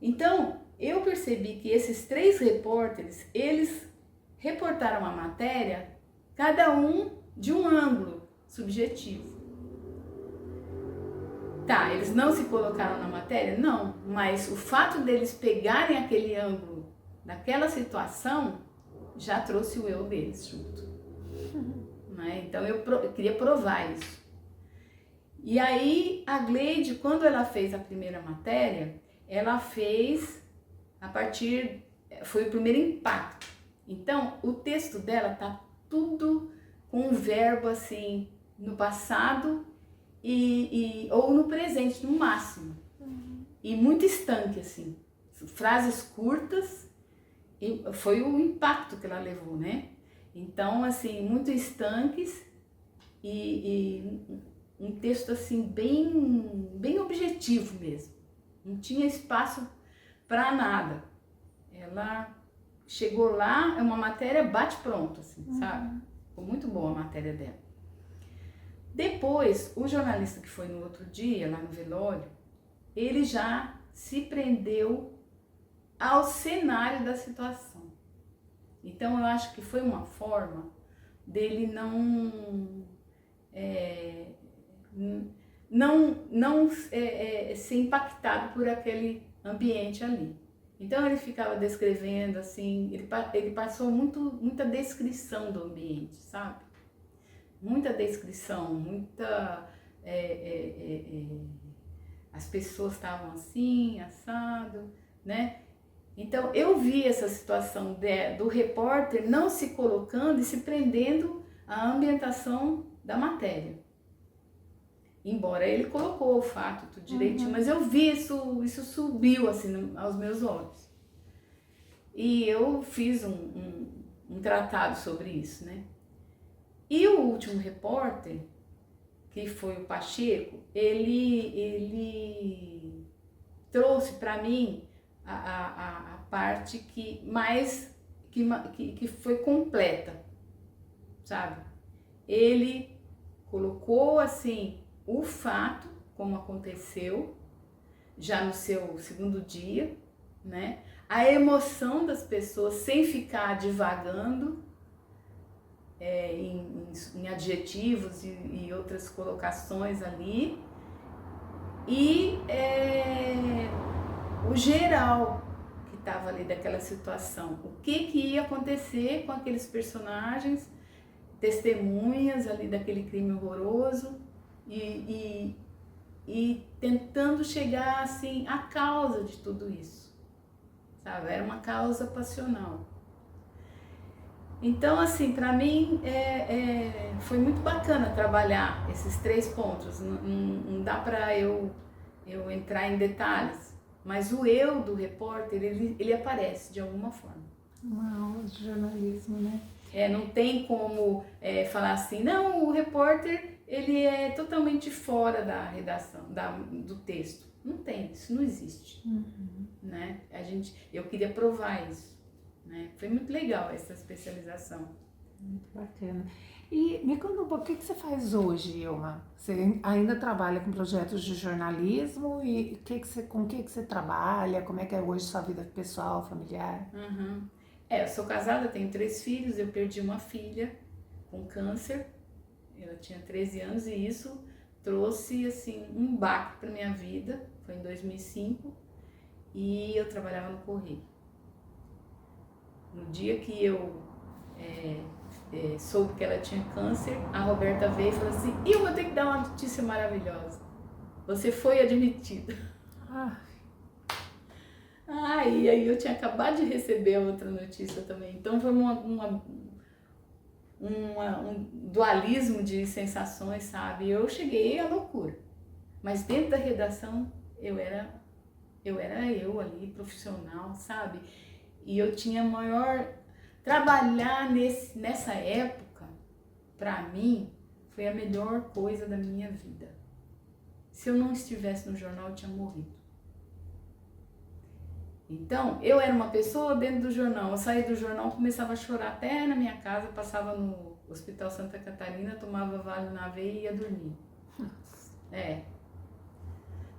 Então eu percebi que esses 3 repórteres, eles reportaram a matéria, cada um de um ângulo subjetivo. Tá, eles não se colocaram na matéria? Não, mas o fato deles pegarem aquele ângulo daquela situação já trouxe o eu deles junto. Né? Então eu queria provar isso. E aí a Gleide, quando ela fez a primeira matéria, ela fez a partir, foi o primeiro impacto. Então o texto dela tá tudo com um verbo assim no passado ou no presente, no máximo. E muito estanque, assim. Frases curtas, e foi o impacto que ela levou, né? Então, assim, muito estanques e um texto, assim, bem objetivo mesmo. Não tinha espaço para nada. Ela chegou lá, é uma matéria bate-pronto, assim, sabe? Ficou muito boa a matéria dela. Depois, o jornalista que foi no outro dia, lá no velório, ele já se prendeu ao cenário da situação. Então, eu acho que foi uma forma dele não ser impactado por aquele ambiente ali. Então, ele ficava descrevendo, assim, ele passou muita descrição do ambiente, sabe? Muita descrição, as pessoas estavam assim, assado, né? Então eu vi essa situação do repórter não se colocando e se prendendo à ambientação da matéria. Embora ele colocou o fato tudo direitinho, mas eu vi isso subiu assim aos meus olhos. E eu fiz um tratado sobre isso, né? E o último repórter, que foi o Pacheco, ele trouxe para mim a parte que foi completa, sabe? Ele colocou assim o fato como aconteceu, já no seu segundo dia, né? A emoção das pessoas sem ficar divagando em adjetivos e outras colocações ali, e o geral que estava ali daquela situação, o que ia acontecer com aqueles personagens, testemunhas ali daquele crime horroroso, e tentando chegar assim à causa de tudo isso, sabe? Era uma causa passional. Então, assim, para mim foi muito bacana trabalhar esses 3 pontos. Não dá para eu entrar em detalhes, mas o eu do repórter, ele aparece de alguma forma. Uma aula de jornalismo, né? Não tem como falar assim, não, o repórter ele é totalmente fora da redação, do texto. Não tem, isso não existe. Né? Eu queria provar isso. Né? Foi muito legal essa especialização. Muito bacana. E me conta um pouco, o que você faz hoje, Ilma? Você ainda trabalha com projetos de jornalismo e com o que você trabalha? Como é que é hoje sua vida pessoal, familiar? Eu sou casada, tenho 3 filhos, eu perdi uma filha com câncer, ela tinha 13 anos e isso trouxe assim, um baque para minha vida, foi em 2005 e eu trabalhava no Correio. No dia que eu soube que ela tinha câncer, a Roberta veio e falou assim, eu vou ter que dar uma notícia maravilhosa, você foi admitida. E aí eu tinha acabado de receber a outra notícia também, então foi um dualismo de sensações, sabe? Eu cheguei à loucura. Mas dentro da redação eu era eu ali, profissional, sabe? E eu tinha maior... Trabalhar nessa época, pra mim, foi a melhor coisa da minha vida. Se eu não estivesse no jornal, eu tinha morrido. Então, eu era uma pessoa dentro do jornal. Eu saía do jornal, começava a chorar até na minha casa, passava no Hospital Santa Catarina, tomava Vale na veia e ia dormir. É.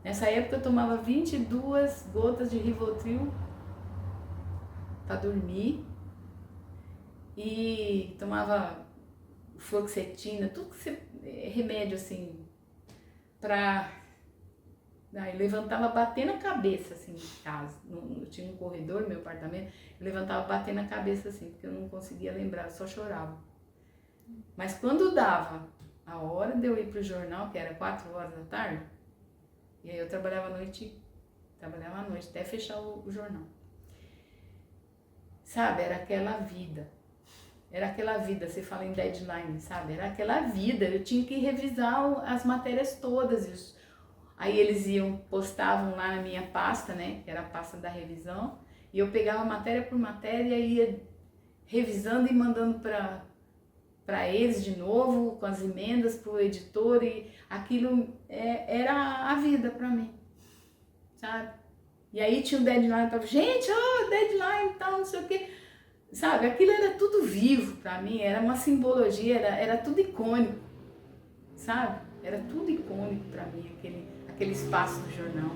Nessa época eu tomava 22 gotas de Rivotril para dormir e tomava fluoxetina, tudo que você, remédio assim, pra... Aí levantava batendo a cabeça assim de casa. Eu tinha um corredor no meu apartamento, eu levantava batendo a cabeça assim, porque eu não conseguia lembrar, eu só chorava. Mas quando dava a hora de eu ir pro jornal, que era 4 horas da tarde, e aí eu trabalhava à noite até fechar o jornal. Sabe, era aquela vida. Era aquela vida, você fala em deadline, sabe? Era aquela vida, eu tinha que revisar as matérias todas. Aí eles postavam lá na minha pasta, né? Que era a pasta da revisão. E eu pegava matéria por matéria e ia revisando e mandando para eles de novo, com as emendas para o editor. E aquilo era a vida para mim, sabe? E aí tinha um deadline para gente, deadline e tal, não sei o quê. Sabe, aquilo era tudo vivo para mim, era uma simbologia, era tudo icônico, sabe? Era tudo icônico para mim, aquele espaço do jornal,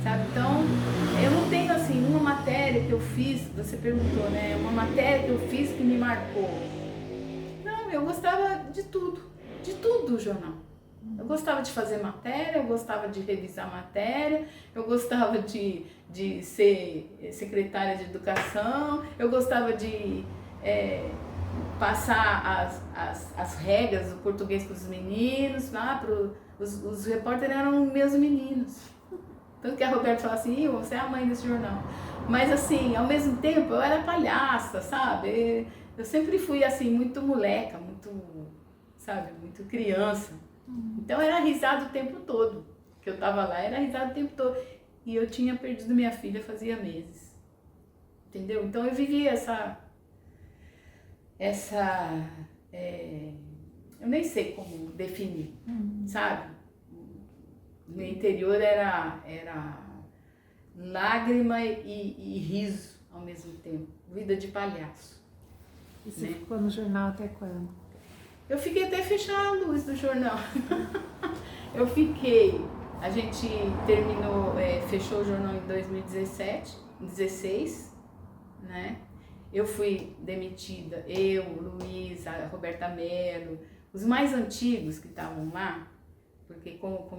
sabe? Então, eu não tenho assim, uma matéria que eu fiz, você perguntou, né? Uma matéria que eu fiz que me marcou. Não, eu gostava de tudo do jornal. Eu gostava de fazer matéria, eu gostava de revisar matéria, eu gostava de ser secretária de educação, eu gostava de passar as regras do português para os meninos, lá os repórteres eram meus meninos. Tanto que a Roberta fala assim, você é a mãe desse jornal. Mas assim, ao mesmo tempo, eu era palhaça, sabe? Eu sempre fui assim, muito moleca, muito, sabe, muito criança. Então era risada o tempo todo. Que eu tava lá, era risada o tempo todo. E eu tinha perdido minha filha fazia meses. Entendeu? Então eu vivi eu nem sei como definir, sabe? No interior era lágrima e riso ao mesmo tempo. Vida de palhaço. E você ficou no jornal até quando? Eu fiquei até fechar a luz do jornal. A gente terminou, fechou o jornal em 2016, né? Eu fui demitida, o Luiz, a Roberta Mello, os mais antigos que estavam lá, porque como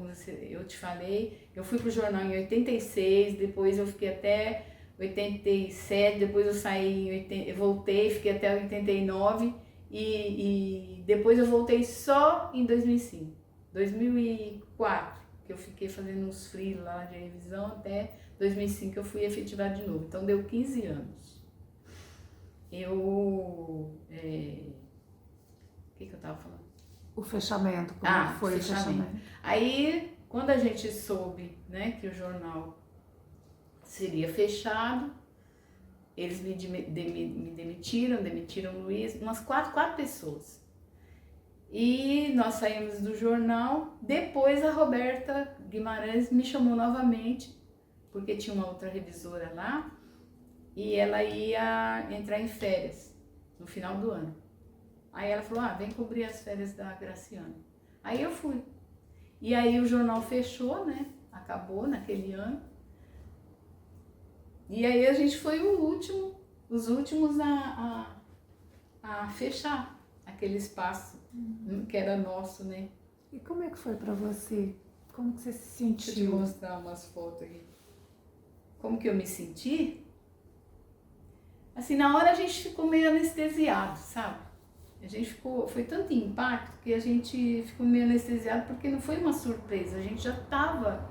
eu te falei, eu fui pro jornal em 86, depois eu fiquei até 87, depois eu saí, eu voltei, fiquei até 89, e depois eu voltei só em 2005, 2004, que eu fiquei fazendo uns freela lá de revisão, até 2005 eu fui efetivada de novo, então deu 15 anos. O que eu tava falando? O fechamento, como foi o fechamento? Aí, quando a gente soube, né, que o jornal seria fechado, eles me demitiram o Luiz, umas quatro pessoas. E nós saímos do jornal, depois a Roberta Guimarães me chamou novamente, porque tinha uma outra revisora lá, e ela ia entrar em férias no final do ano. Aí ela falou, vem cobrir as férias da Graciana. Aí eu fui. E aí o jornal fechou, né? Acabou naquele ano. E aí a gente foi os últimos a fechar aquele espaço que era nosso, né? E como é que foi pra você? Como que você se sentiu? Deixa eu te mostrar umas fotos aqui. Como que eu me senti? Assim, na hora a gente ficou meio anestesiado, sabe? Foi tanto impacto que a gente ficou meio anestesiado porque não foi uma surpresa, a gente já estava,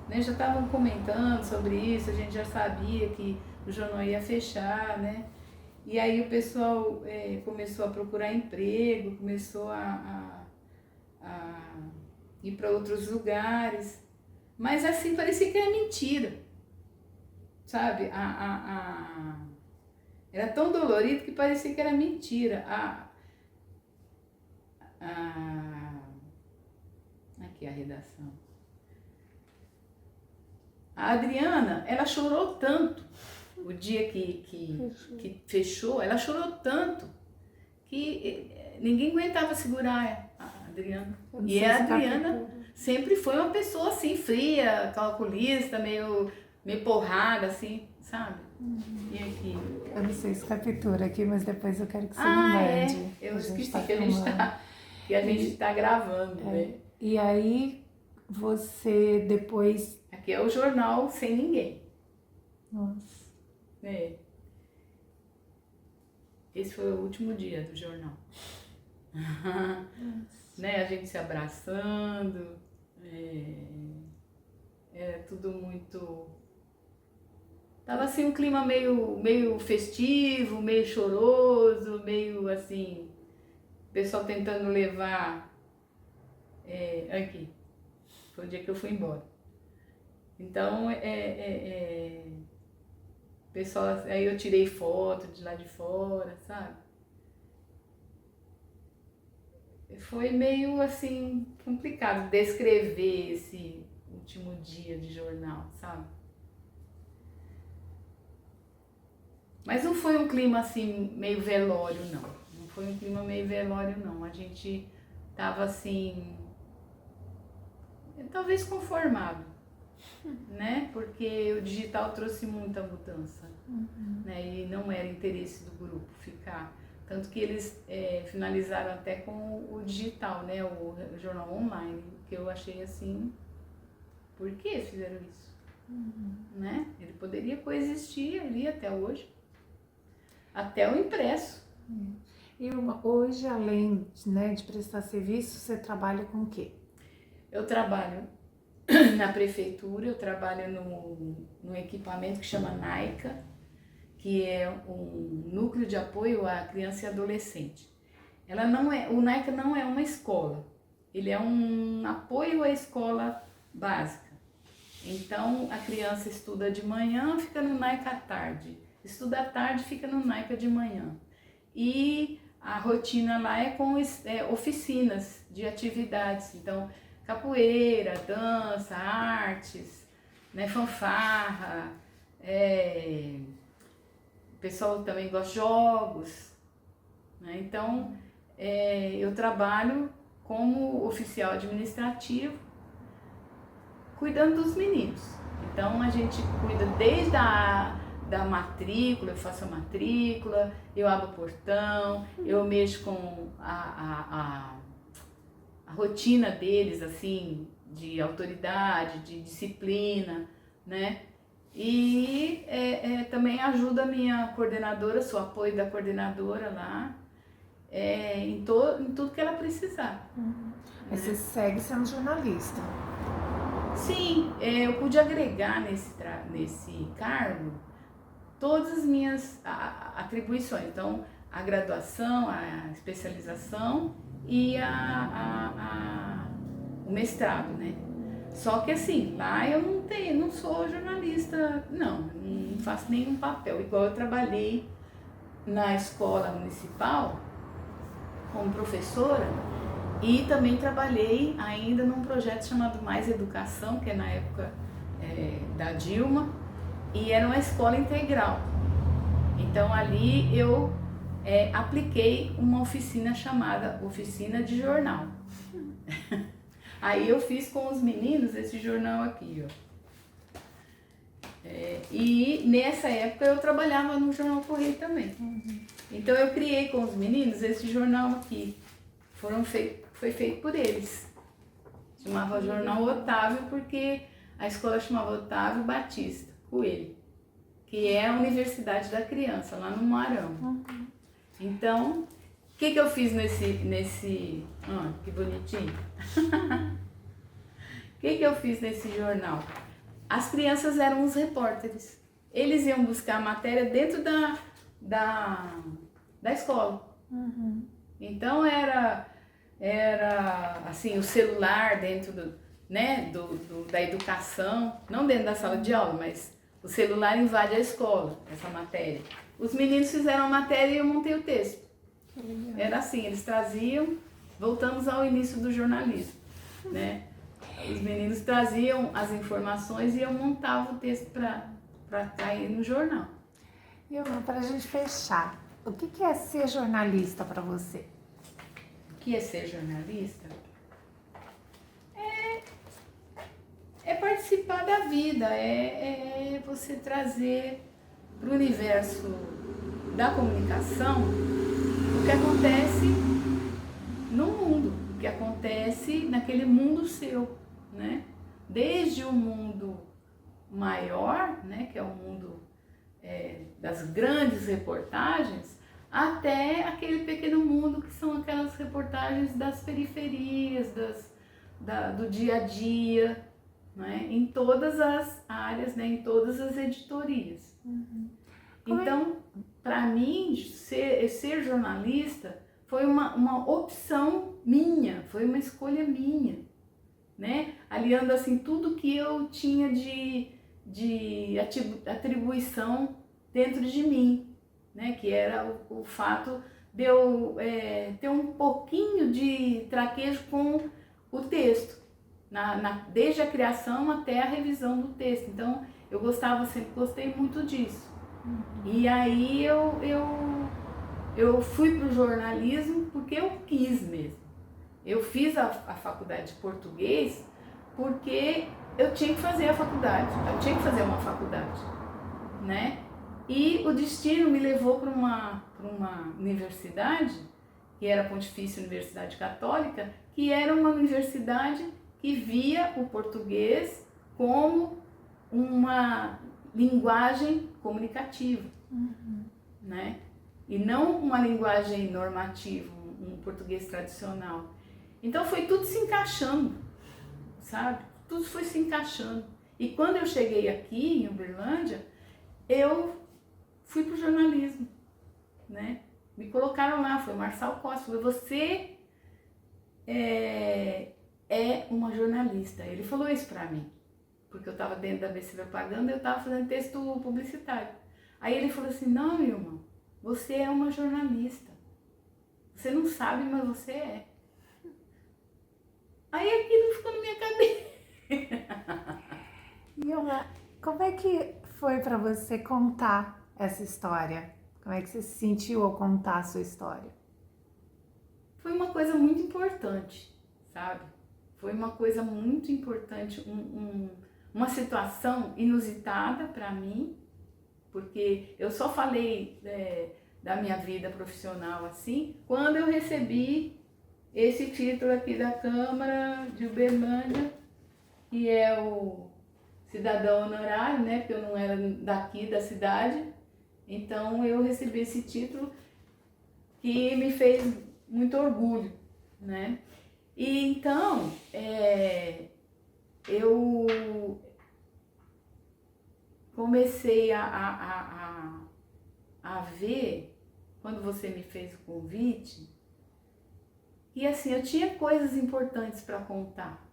né, já comentando sobre isso, a gente já sabia que o jornal ia fechar, né? E aí o pessoal começou a procurar emprego, começou a ir para outros lugares. Mas assim, parecia que era mentira, sabe? Era tão dolorido que parecia que era mentira. Aqui a redação. A Adriana, ela chorou tanto o dia que fechou, ela chorou tanto que ninguém aguentava segurar a Adriana. E a Adriana sempre foi uma pessoa assim, fria, calculista, meio porrada, assim, sabe? E aqui? Eu não sei se captura aqui, mas depois eu quero que você me mande. Eu esqueci que a gente tá gravando, né? E aí, você depois... Aqui é o jornal sem ninguém. Nossa. Esse foi o último dia do jornal. Né? A gente se abraçando. Era tudo muito... Tava assim um clima meio festivo, meio choroso, meio assim... O pessoal tentando levar... aqui. Foi o dia que eu fui embora. Então, pessoal, aí eu tirei foto de lá de fora, sabe? Foi meio assim complicado descrever esse último dia de jornal, sabe? Mas não foi um clima assim meio velório, não. Não foi um clima meio velório, não. A gente tava assim, talvez conformado, né? Porque o digital trouxe muita mudança, né? E não era interesse do grupo ficar. Tanto que eles finalizaram até com o digital, né? O jornal online, que eu achei assim, por que fizeram isso? Né? Ele poderia coexistir ali até hoje, até o impresso. E hoje, além, né, de prestar serviço, você trabalha com o quê? Eu trabalho na prefeitura, eu trabalho no equipamento que chama NAICA, que é um núcleo de apoio à criança e adolescente. O NAICA não é uma escola, ele é um apoio à escola básica. Então, a criança estuda de manhã, fica no NAICA à tarde. Estuda à tarde, fica no NAICA de manhã. E a rotina lá é com oficinas de atividades. Então, capoeira, dança, artes, né, fanfarra. O pessoal também gosta de jogos. Né? Então, eu trabalho como oficial administrativo, cuidando dos meninos. Então a gente cuida desde da matrícula, eu faço a matrícula, eu abro o portão, eu mexo com a rotina deles, assim, de autoridade, de disciplina, né? E também ajuda a minha coordenadora, sou apoio da coordenadora lá, em tudo que ela precisar. Mas você segue sendo jornalista? Sim, eu pude agregar nesse cargo todas as minhas atribuições. Então, a graduação, a especialização e o mestrado, né? Só que assim, lá eu não sou jornalista, não faço nenhum papel. Igual eu trabalhei na escola municipal como professora, e também trabalhei ainda num projeto chamado Mais Educação, que é na época da Dilma, e era uma escola integral. Então ali eu apliquei uma oficina chamada Oficina de Jornal. Aí eu fiz com os meninos esse jornal aqui, ó. E nessa época eu trabalhava no Jornal Correio também. Então eu criei com os meninos esse jornal aqui. Foi feito por eles. Chamava Jornal Otávio porque a escola chamava Otávio Batista Coelho, que é a Universidade da Criança, lá no Marão. Então, o que eu fiz nesse que bonitinho. O que eu fiz nesse jornal? As crianças eram os repórteres. Eles iam buscar a matéria dentro da escola. Então era assim, o celular dentro né, da educação, não dentro da sala de aula, mas o celular invade a escola, essa matéria. Os meninos fizeram a matéria e eu montei o texto. Era assim, eles traziam, voltamos ao início do jornalismo, né? Os meninos traziam as informações e eu montava o texto para cair no jornal. E para a gente fechar, o que é ser jornalista para você? O que é ser jornalista? É participar da vida, é você trazer para o universo da comunicação o que acontece no mundo, o que acontece naquele mundo seu, né? Desde o mundo maior, né, que é o mundo das grandes reportagens, até aquele pequeno mundo que são aquelas reportagens das periferias, do dia a dia, né, em todas as áreas, né, em todas as editorias. Então, para mim, ser jornalista foi uma opção minha, foi uma escolha minha, né? Aliando assim tudo que eu tinha de atribuição dentro de mim, né? Que era o fato de eu ter um pouquinho de traquejo com o texto, desde a criação até a revisão do texto. Então eu sempre gostei muito disso. E aí eu fui para o jornalismo porque eu quis mesmo. Eu fiz a faculdade de português porque eu tinha que fazer a faculdade, eu tinha que fazer uma faculdade, né? E o destino me levou para uma universidade, que era a Pontifícia Universidade Católica, que era uma universidade que via o português como uma linguagem comunicativa, né? E não uma linguagem normativa, um português tradicional. Então foi tudo se encaixando, sabe? Tudo foi se encaixando. E quando eu cheguei aqui em Uberlândia, eu fui pro jornalismo, né? Me colocaram lá, foi o Marçal Costa, foi você é uma jornalista. Ele falou isso pra mim, porque eu estava dentro da BC Propaganda, eu estava fazendo texto publicitário. Aí ele falou assim, não, irmã, você é uma jornalista. Você não sabe, mas você é. Aí aquilo ficou na minha cabeça. Ilma, como é que foi para você contar essa história? Como é que você se sentiu ao contar a sua história? Foi uma coisa muito importante, sabe? Foi uma coisa muito importante, uma situação inusitada para mim, porque eu só falei da minha vida profissional assim, quando eu recebi esse título aqui da Câmara de Uberlândia, que é o cidadão honorário, né? Porque eu não era daqui da cidade, então eu recebi esse título que me fez muito orgulho, né? E então, eu comecei a ver, quando você me fez o convite, e assim, eu tinha coisas importantes para contar.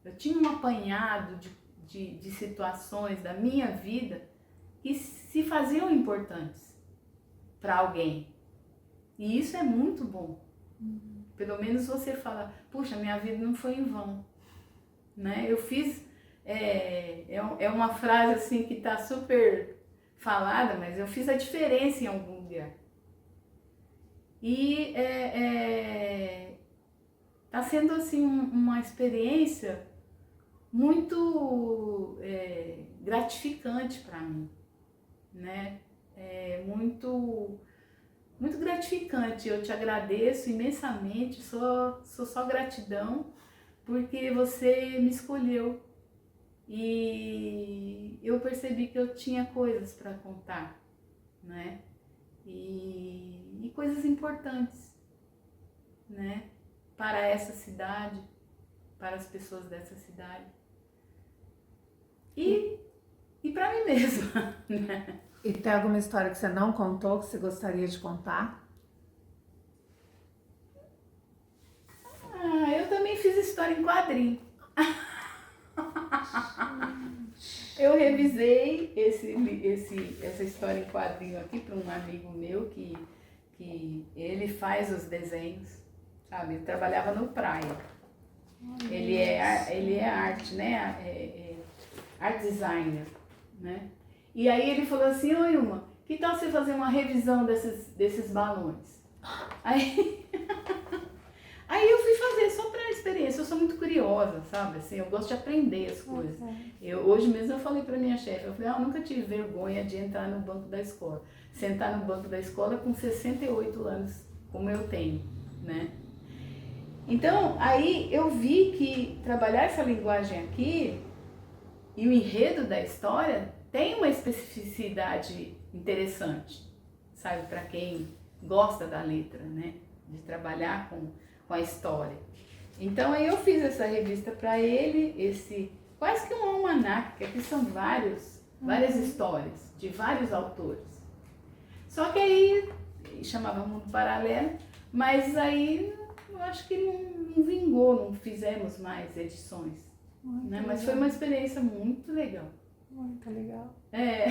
Eu tinha um apanhado de situações da minha vida que se faziam importantes para alguém. E isso é muito bom. Pelo menos você fala, puxa, minha vida não foi em vão, né? Eu fiz, é uma frase assim que está super falada, mas eu fiz a diferença em algum lugar. E tá sendo assim uma experiência muito gratificante para mim, né? Muito gratificante. Eu te agradeço imensamente, sou só gratidão, porque você me escolheu e eu percebi que eu tinha coisas para contar, né? E coisas importantes, né? Para essa cidade, para as pessoas dessa cidade e para mim mesma, né? E tem alguma história que você não contou, que você gostaria de contar? Ah, eu também fiz história em quadrinho. Eu revisei essa história em quadrinho aqui para um amigo meu que ele faz os desenhos, sabe? Ele trabalhava no Praia. Ele é arte, né? Art designer, né? E aí ele falou assim, ô Ilma, que tal você fazer uma revisão desses balões? Aí, aí eu fui fazer só pra experiência, eu sou muito curiosa, sabe? Assim, eu gosto de aprender as coisas. Hoje mesmo eu falei pra minha chefe, eu falei, eu nunca tive vergonha de entrar no banco da escola. Sentar no banco da escola com 68 anos, como eu tenho, né? Então, aí eu vi que trabalhar essa linguagem aqui e o enredo da história tem uma especificidade interessante, sabe, para quem gosta da letra, né, de trabalhar com a história. Então aí eu fiz essa revista para ele, quase que um almanaque, que aqui são várias histórias de vários autores. Só que aí chamava Mundo Paralelo, mas aí eu acho que não vingou, não fizemos mais edições. Né? Mas foi uma experiência muito legal. Muito legal. É.